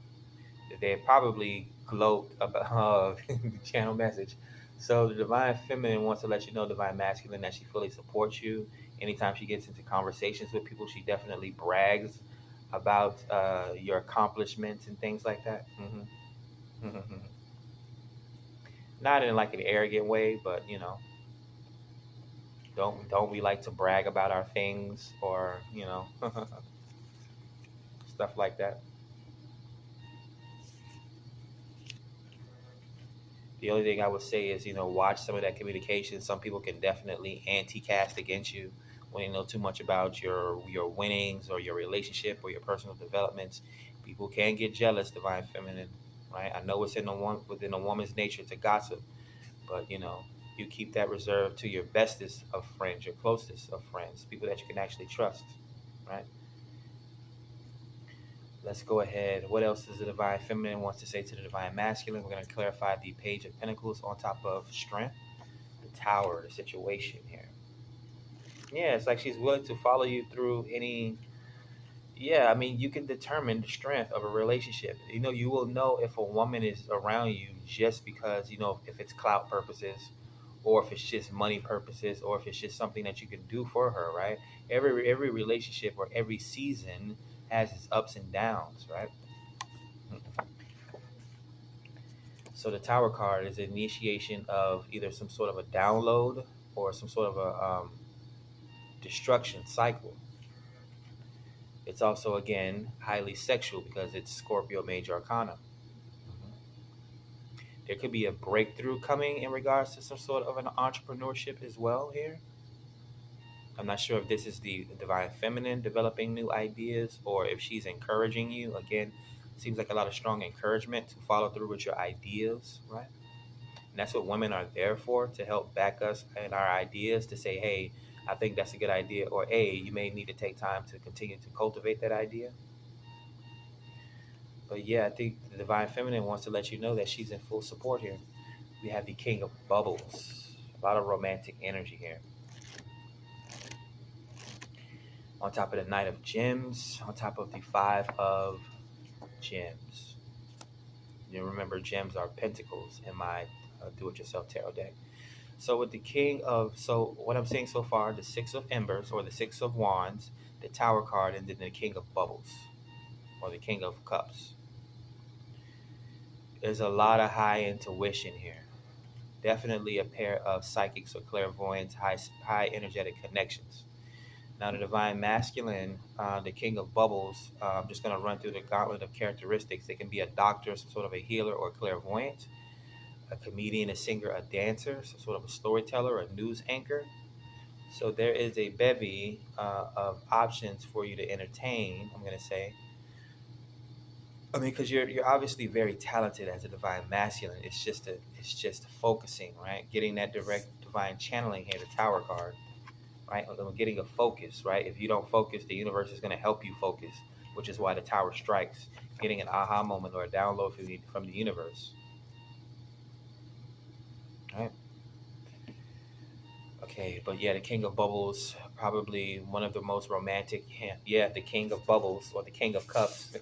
They probably gloat about the channel message. So the divine feminine wants to let you know, divine masculine, that she fully supports you. Anytime she gets into conversations with people, she definitely brags about your accomplishments and things like that. Not in like an arrogant way, but you know. Don't we like to brag about our things, or stuff like that? The only thing I would say is, watch some of that communication. Some people can definitely anti-cast against you when they know too much about your winnings or your relationship or your personal developments. People can get jealous, divine feminine, right? I know it's within a woman's nature to gossip, but you keep that reserved to your bestest of friends, your closest of friends, people that you can actually trust, right? Let's go ahead. What else does the divine feminine wants to say to the divine masculine? We're going to clarify the page of pentacles on top of strength, the tower, the situation here. Yeah, it's like she's willing to follow you through any. Yeah, I mean, you can determine the strength of a relationship. You will know if a woman is around you just because, if it's clout purposes, or if it's just money purposes, or if it's just something that you can do for her, right? Every relationship or every season has its ups and downs, right? So the Tower card is the initiation of either some sort of a download or some sort of a destruction cycle. It's also, again, highly sexual because it's Scorpio Major Arcana. There could be a breakthrough coming in regards to some sort of an entrepreneurship as well here. I'm not sure if this is the divine feminine developing new ideas or if she's encouraging you. Again, seems like a lot of strong encouragement to follow through with your ideas, right? And that's what women are there for, to help back us in our ideas, to say, hey, I think that's a good idea, or hey, you may need to take time to continue to cultivate that idea. But yeah, I think the divine feminine wants to let you know that she's in full support here. We have the King of Bubbles, a lot of romantic energy here. On top of the Knight of Gems, on top of the Five of Gems. You remember, gems are pentacles in my do-it-yourself tarot deck. So with the so what I'm saying so far, the Six of Embers or the Six of Wands, the Tower card, and then the King of Bubbles or the King of Cups. There's a lot of high intuition here. Definitely a pair of psychics or clairvoyants, high energetic connections. Now the divine masculine, the King of Bubbles, I'm just going to run through the gauntlet of characteristics. They can be a doctor, some sort of a healer or clairvoyant, a comedian, a singer, a dancer, some sort of a storyteller, a news anchor. So there is a bevy of options for you to entertain, I'm going to say. I mean, because you're obviously very talented as a divine masculine. It's just focusing, right? Getting that direct divine channeling here, the Tower card, right? Getting a focus, right? If you don't focus, the universe is going to help you focus, which is why the Tower strikes. Getting an aha moment or a download from the universe, right? Okay, but yeah, the King of Bubbles, probably one of the most romantic. Yeah, the King of Bubbles or the King of Cups.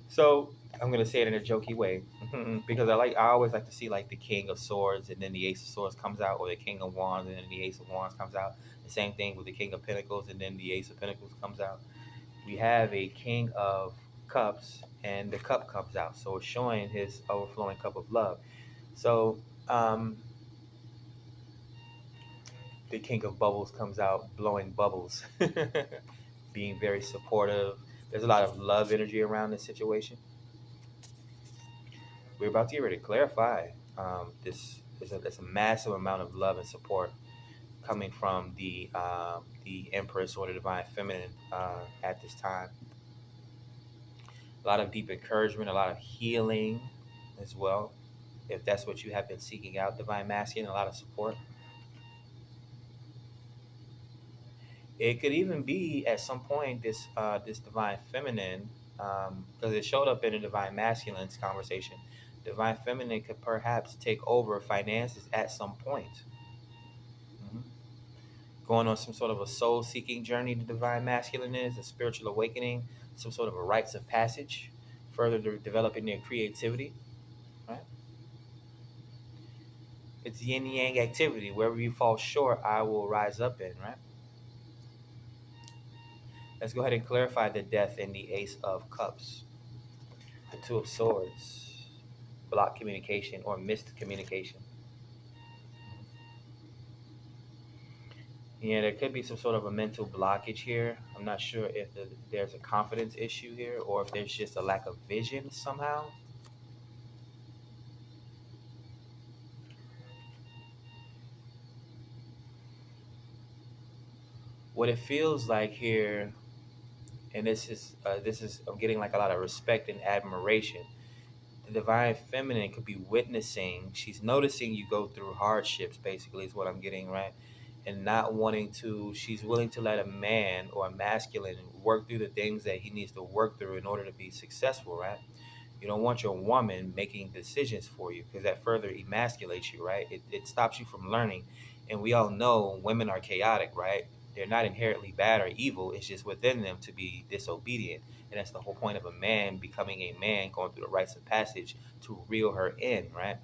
So I'm gonna say it in a jokey way because I always like to see like the King of Swords and then the Ace of Swords comes out, or the King of Wands and then the Ace of Wands comes out. The same thing with the King of Pentacles and then the Ace of Pentacles comes out. We have a King of Cups and the cup comes out, so it's showing his overflowing cup of love. So the King of Bubbles comes out blowing bubbles, being very supportive. There's a lot of love energy around this situation. We're about to get ready to clarify this. There's a massive amount of love and support coming from the Empress or the Divine Feminine at this time. A lot of deep encouragement, a lot of healing as well. If that's what you have been seeking out, Divine Masculine, a lot of support. It could even be at some point this Divine Feminine, because it showed up in the Divine Masculine's conversation. Divine Feminine could perhaps take over finances at some point. Mm-hmm. Going on some sort of a soul-seeking journey, the Divine Masculine is a spiritual awakening, some sort of a rites of passage, further developing their creativity. Right? It's yin yang activity. Wherever you fall short, I will rise up in. Right? Let's go ahead and clarify the Death in the Ace of Cups. The Two of Swords, block communication or missed communication. Yeah, there could be some sort of a mental blockage here. I'm not sure if there's a confidence issue here or if there's just a lack of vision somehow. What it feels like here, and this is I'm getting like a lot of respect and admiration. The divine feminine could be witnessing. She's noticing you go through hardships. Basically, is what I'm getting, right, and not wanting to. She's willing to let a man or a masculine work through the things that he needs to work through in order to be successful, right? You don't want your woman making decisions for you because that further emasculates you, right? It stops you from learning. And we all know women are chaotic, right? They're not inherently bad or evil. It's just within them to be disobedient. And that's the whole point of a man becoming a man, going through the rites of passage to reel her in, right?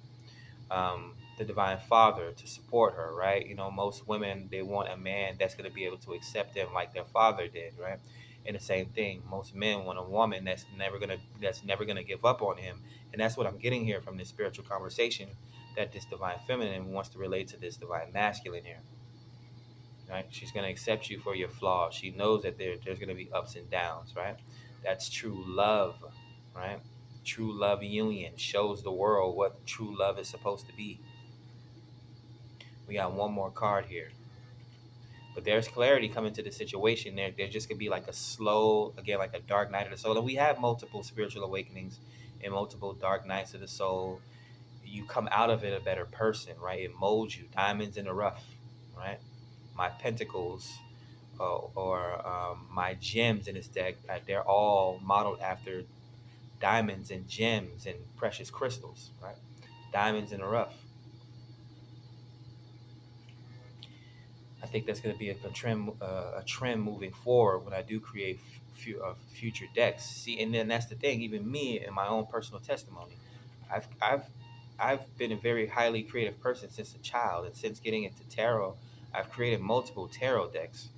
The divine father to support her, right? You know, most women, they want a man that's going to be able to accept them like their father did, right? And the same thing, most men want a woman that's never gonna give up on him. And that's what I'm getting here from this spiritual conversation, that this divine feminine wants to relate to this divine masculine here, right? She's going to accept you for your flaws. She knows that there's going to be ups and downs, right? That's true love, right? True love union shows the world what true love is supposed to be. We got one more card here. But there's clarity coming to the situation. There just could be like a slow, again, like a dark night of the soul. And we have multiple spiritual awakenings and multiple dark nights of the soul. You come out of it a better person, right? It molds you. Diamonds in the rough, right? My pentacles or my gems in this deck, they're all modeled after diamonds and gems and precious crystals, right? Diamonds in the rough. I think that's going to be a trend moving forward when I do create future decks. See, and then that's the thing. Even me, in my own personal testimony, I've I've I've been a very highly creative person since a child, and since getting into tarot, I've created multiple tarot decks.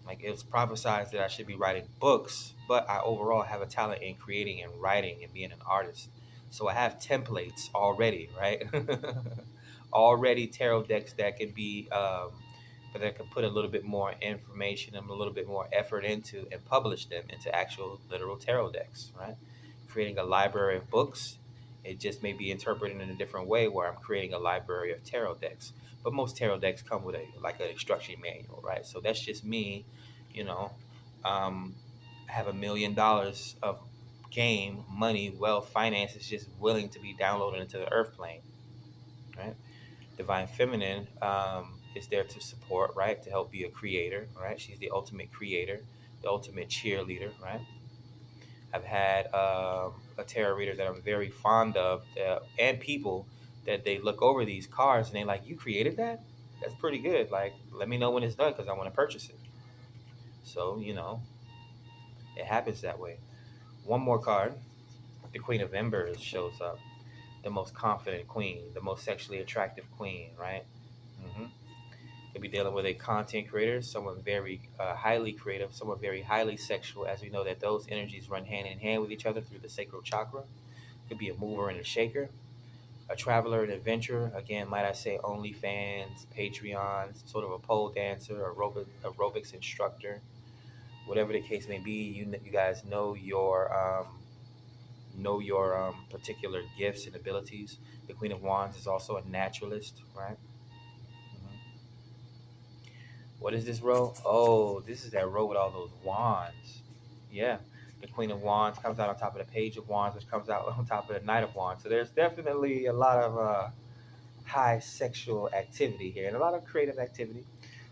Like, it was prophesized that I should be writing books, but I overall have a talent in creating and writing and being an artist. So I have templates already, right? Already tarot decks that can be, but I can put a little bit more information and a little bit more effort into and publish them into actual literal tarot decks, right? Creating a library of books. It just may be interpreted in a different way where I'm creating a library of tarot decks. But most tarot decks come with a like an instruction manual, right? So that's just me, you know. I have $1 million of game, money, wealth, finances just willing to be downloaded into the earth plane, right? Divine Feminine is there to support, right? To help be a creator, right? She's the ultimate creator, the ultimate cheerleader, right? I've had a tarot reader that I'm very fond of, and people that they look over these cards and they like, you created that? That's pretty good. Like, let me know when it's done because I want to purchase it. So, it happens that way. One more card. The Queen of Embers shows up. The most confident queen, the most sexually attractive queen, right? Mm-hmm. Could be dealing with a content creator, someone very highly creative, someone very highly sexual, as we know that those energies run hand in hand with each other through the sacral chakra. Could be a mover and a shaker, a traveler and adventurer. Again, might I say OnlyFans, Patreon, sort of a pole dancer, aerobics instructor, whatever the case may be. You guys know your particular gifts and abilities. The Queen of Wands is also a naturalist, right? Mhm. What is this row? Oh, this is that row with all those wands. Yeah. The Queen of Wands comes out on top of the Page of Wands, which comes out on top of the Knight of Wands. So there's definitely a lot of high sexual activity here and a lot of creative activity.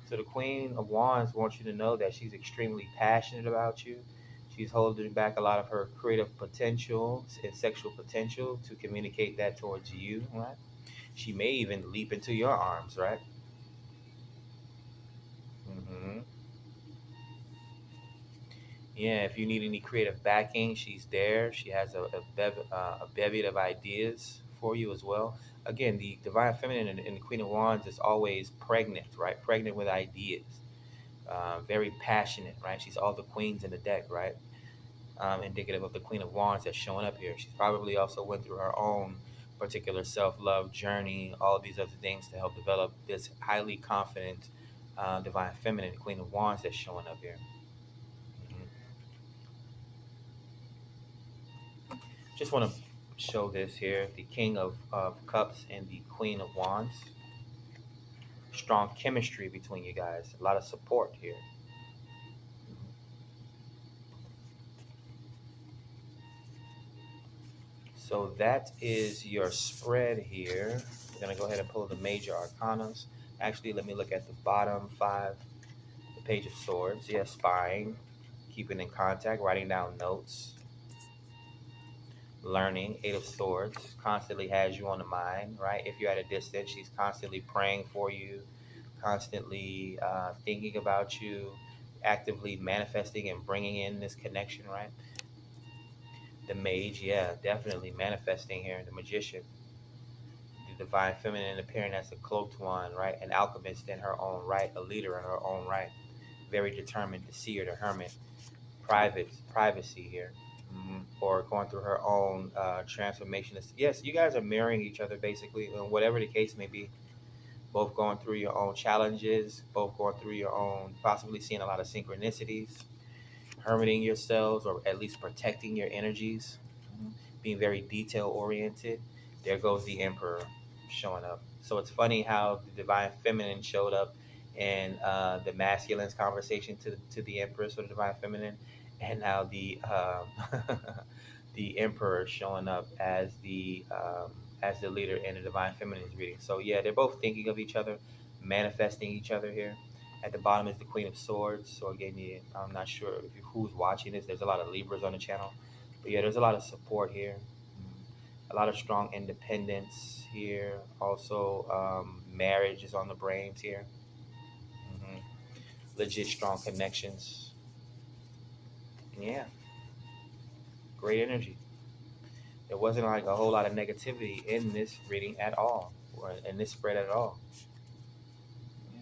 So the Queen of Wands wants you to know that she's extremely passionate about you. She's holding back a lot of her creative potential and sexual potential to communicate that towards you, right? She may even leap into your arms, right? Hmm. Yeah, if you need any creative backing, she's there. She has a bevy of ideas for you as well. Again, the Divine Feminine and the Queen of Wands is always pregnant, right? Pregnant with ideas. Very passionate, right? She's all the queens in the deck, right? Indicative of the Queen of Wands that's showing up here. She's probably also went through her own particular self-love journey, all these other things to help develop this highly confident, Divine Feminine, the Queen of Wands that's showing up here. Just want to show this here. The King of Cups and the Queen of Wands. Strong chemistry between you guys. A lot of support here. So that is your spread here. We're going to go ahead and pull the major arcanas. Actually, let me look at the bottom 5. The Page of Swords. Yeah, spying. Keeping in contact. Writing down notes. Learning. 8 of Swords. Constantly has you on the mind, right? If you're at a distance, she's constantly praying for you. Constantly thinking about you. Actively manifesting and bringing in this connection, right? The Mage, yeah, definitely manifesting here. The Magician. The Divine Feminine appearing as a cloaked one, right? An alchemist in her own right, a leader in her own right. Very determined to see her, the Hermit. Privacy here. Or going through her own transformation. Yes, you guys are mirroring each other basically, whatever the case may be. Both going through your own challenges, both going through your own, possibly seeing a lot of synchronicities, hermiting yourselves, or at least protecting your energies, being very detail oriented. There goes the Emperor showing up. So it's funny how the Divine Feminine showed up in the masculine's conversation to the Empress or the Divine Feminine, and now the the Emperor showing up as the leader in the Divine Feminine's reading. So yeah, they're both thinking of each other, manifesting each other here. At the bottom is the Queen of Swords. So again, yeah, I'm not sure who's watching this. There's a lot of Libras on the channel, but yeah, there's a lot of support here. A lot of strong independence here. Also, marriage is on the brains here. Legit strong connections. Yeah, great energy. There wasn't like a whole lot of negativity in this reading at all, or in this spread at all. Yeah.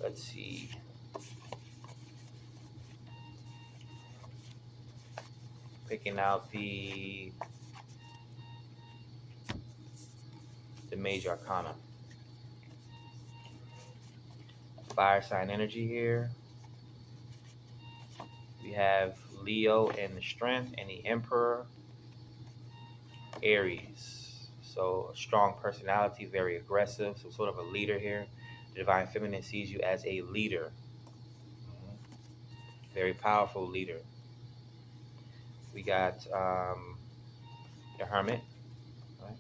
Let's see. Picking out the major arcana. Fire sign energy here. We have Leo in the strength and the Emperor. Aries. So a strong personality, very aggressive, so sort of a leader here. The Divine Feminine sees you as a leader. Very powerful leader. We got the Hermit. Right?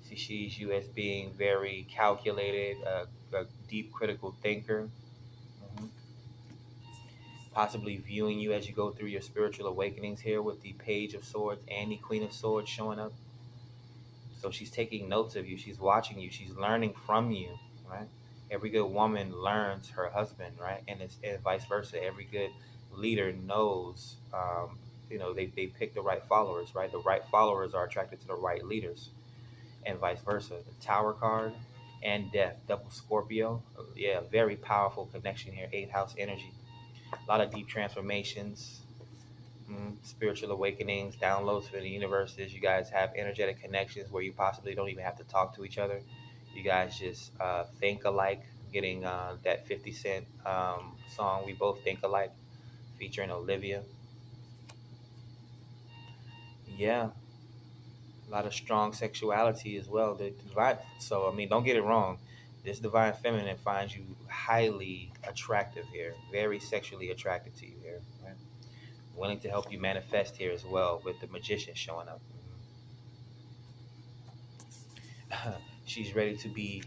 She sees you as being very calculated, a deep critical thinker. Possibly viewing you as you go through your spiritual awakenings here with the Page of Swords and the Queen of Swords showing up. So she's taking notes of you. She's watching you. She's learning from you, right? Every good woman learns her husband, right? And vice versa. Every good leader knows, they pick the right followers, right? The right followers are attracted to the right leaders, and vice versa. The Tower card and Death, double Scorpio. Yeah, very powerful connection here. 8th house energy. A lot of deep transformations, spiritual awakenings, downloads for the universes. You guys have energetic connections where you possibly don't even have to talk to each other. You guys just think alike. Getting that 50 Cent song, We Both Think Alike, featuring Olivia. Yeah, a lot of strong sexuality as well. So, I mean, don't get it wrong. This Divine Feminine finds you highly attractive here, very sexually attracted to you here, right? Willing to help you manifest here as well, with the Magician showing up. She's ready to be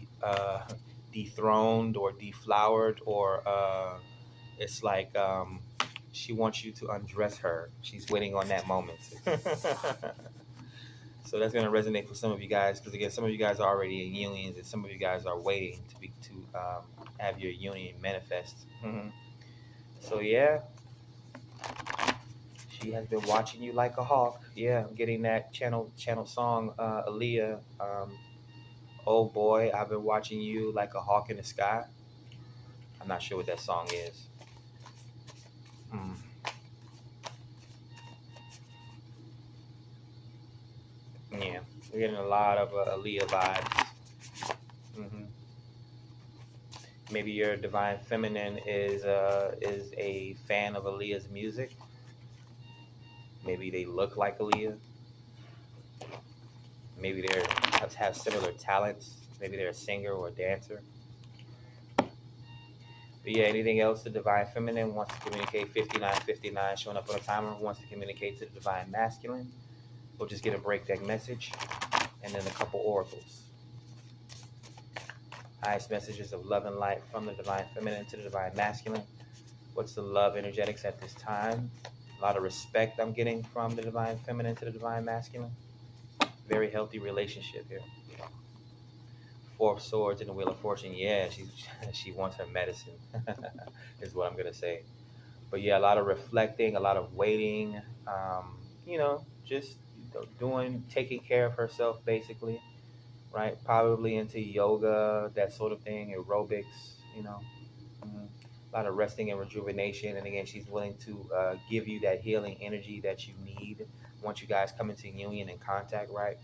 dethroned or deflowered, or it's like she wants you to undress her. She's waiting on that moment. So that's going to resonate for some of you guys, because again, some of you guys are already in unions, and some of you guys are waiting to have your union manifest. So yeah, she has been watching you like a hawk. Yeah, I'm getting that channel song, Aaliyah. Oh boy, I've been watching you like a hawk in the sky. I'm not sure what that song is. Yeah, we're getting a lot of Aaliyah vibes. Maybe your divine feminine is a fan of Aaliyah's music. Maybe they look like Aaliyah. Maybe they have similar talents. Maybe they're a singer or a dancer. But yeah, anything else the divine feminine wants to communicate? 5959 showing up on a timer. Who wants to communicate to the divine masculine? We'll just get a breakneck message and then a couple oracles. Highest messages of love and light from the divine feminine to the divine masculine. What's the love energetics at this time? A lot of respect I'm getting from the divine feminine to the divine masculine. Very healthy relationship here. Four of Swords and the Wheel of Fortune. Yeah, she wants her medicine, is what I'm gonna say. But yeah, a lot of reflecting, a lot of waiting. Just taking care of herself, basically, right? Probably into yoga, that sort of thing, aerobics. A lot of resting and rejuvenation. And again, she's willing to give you that healing energy that you need once you guys come into union and contact, right?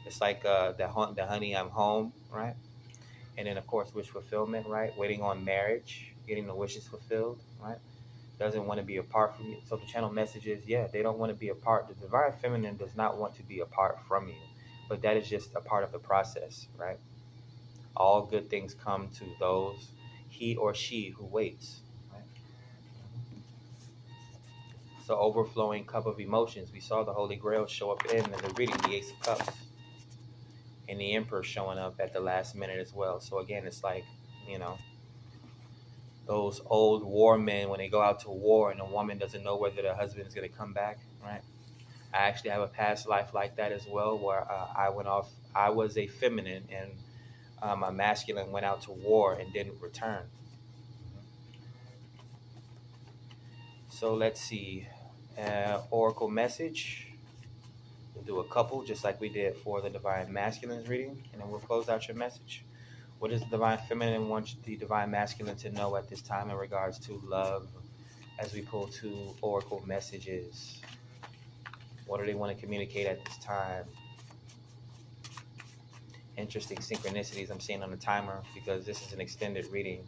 It's like the honey, I'm home, right? And then, of course, wish fulfillment, right? Waiting on marriage, getting the wishes fulfilled, right? Doesn't want to be apart from you. So the channel message is, yeah, they don't want to be apart. The divine feminine does not want to be apart from you, but that is just a part of the process, right? All good things come to those, he or she, who waits, right? So overflowing cup of emotions. We saw the Holy Grail show up in the reading, the Ace of Cups, and the Emperor showing up at the last minute as well. So again, it's like, those old war men when they go out to war and a woman doesn't know whether the husband is going to come back, right? I actually have a past life like that as well, where I was a feminine, and my masculine went out to war and didn't return. So let's see. Oracle message. We'll do a couple just like we did for the divine masculine's reading, and then we'll close out your message. What does the divine feminine want the divine masculine to know at this time in regards to love, as we pull two oracle messages? What do they want to communicate at this time? Interesting synchronicities I'm seeing on the timer, because this is an extended reading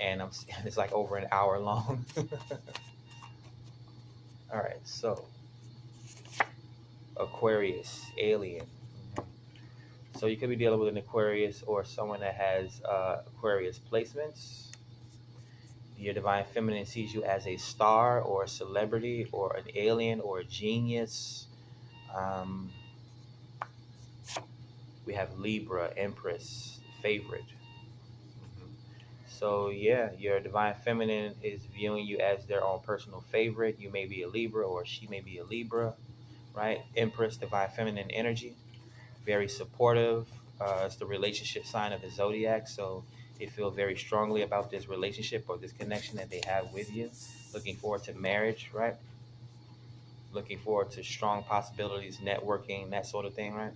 and it's like over an hour long. All right, so Aquarius, alien. So you could be dealing with an Aquarius or someone that has Aquarius placements. Your divine feminine sees you as a star or a celebrity or an alien or a genius. We have Libra, Empress, favorite. So yeah, your divine feminine is viewing you as their own personal favorite. You may be a Libra or she may be a Libra, right? Empress, divine feminine energy, very supportive. It's the relationship sign of the zodiac, so they feel very strongly about this relationship or this connection that they have with you. Looking forward to marriage, right? Looking forward to strong possibilities, networking, that sort of thing, right?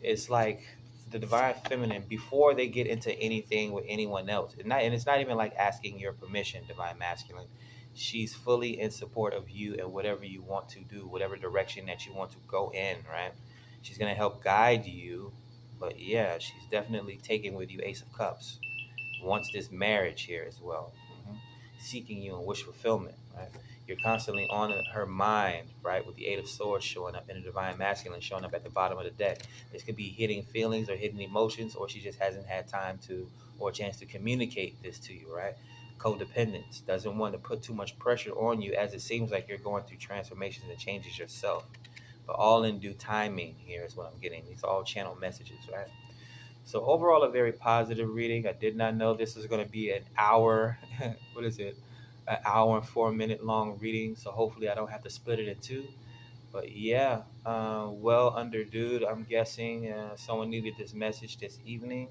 It's like the divine feminine, before they get into anything with anyone else, and it's not even like asking your permission, divine masculine. She's fully in support of you and whatever you want to do, whatever direction that you want to go in, right? She's going to help guide you. But yeah, she's definitely taking with you Ace of Cups. Wants this marriage here as well. Seeking you and wish fulfillment, right? You're constantly on her mind, right? With the Eight of Swords showing up and the divine masculine showing up at the bottom of the deck. This could be hidden feelings or hidden emotions, or she just hasn't had time to or a chance to communicate this to you, right? Codependence, doesn't want to put too much pressure on you, as it seems like you're going through transformations and changes yourself. But all in due timing here is what I'm getting. These are all channel messages, right? So overall, a very positive reading. I did not know this was going to be an hour. What is it? An hour and 4 minute long reading. So hopefully I don't have to split it in two. But yeah, well understood. I'm guessing someone needed this message this evening.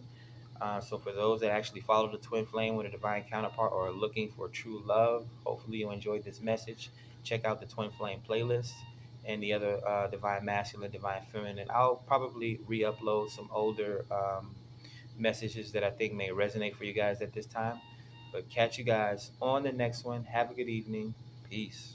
So for those that actually follow the twin flame with a divine counterpart or are looking for true love, hopefully you enjoyed this message. Check out the twin flame playlist and the other divine masculine, divine feminine. I'll probably re-upload some older messages that I think may resonate for you guys at this time. But catch you guys on the next one. Have a good evening. Peace.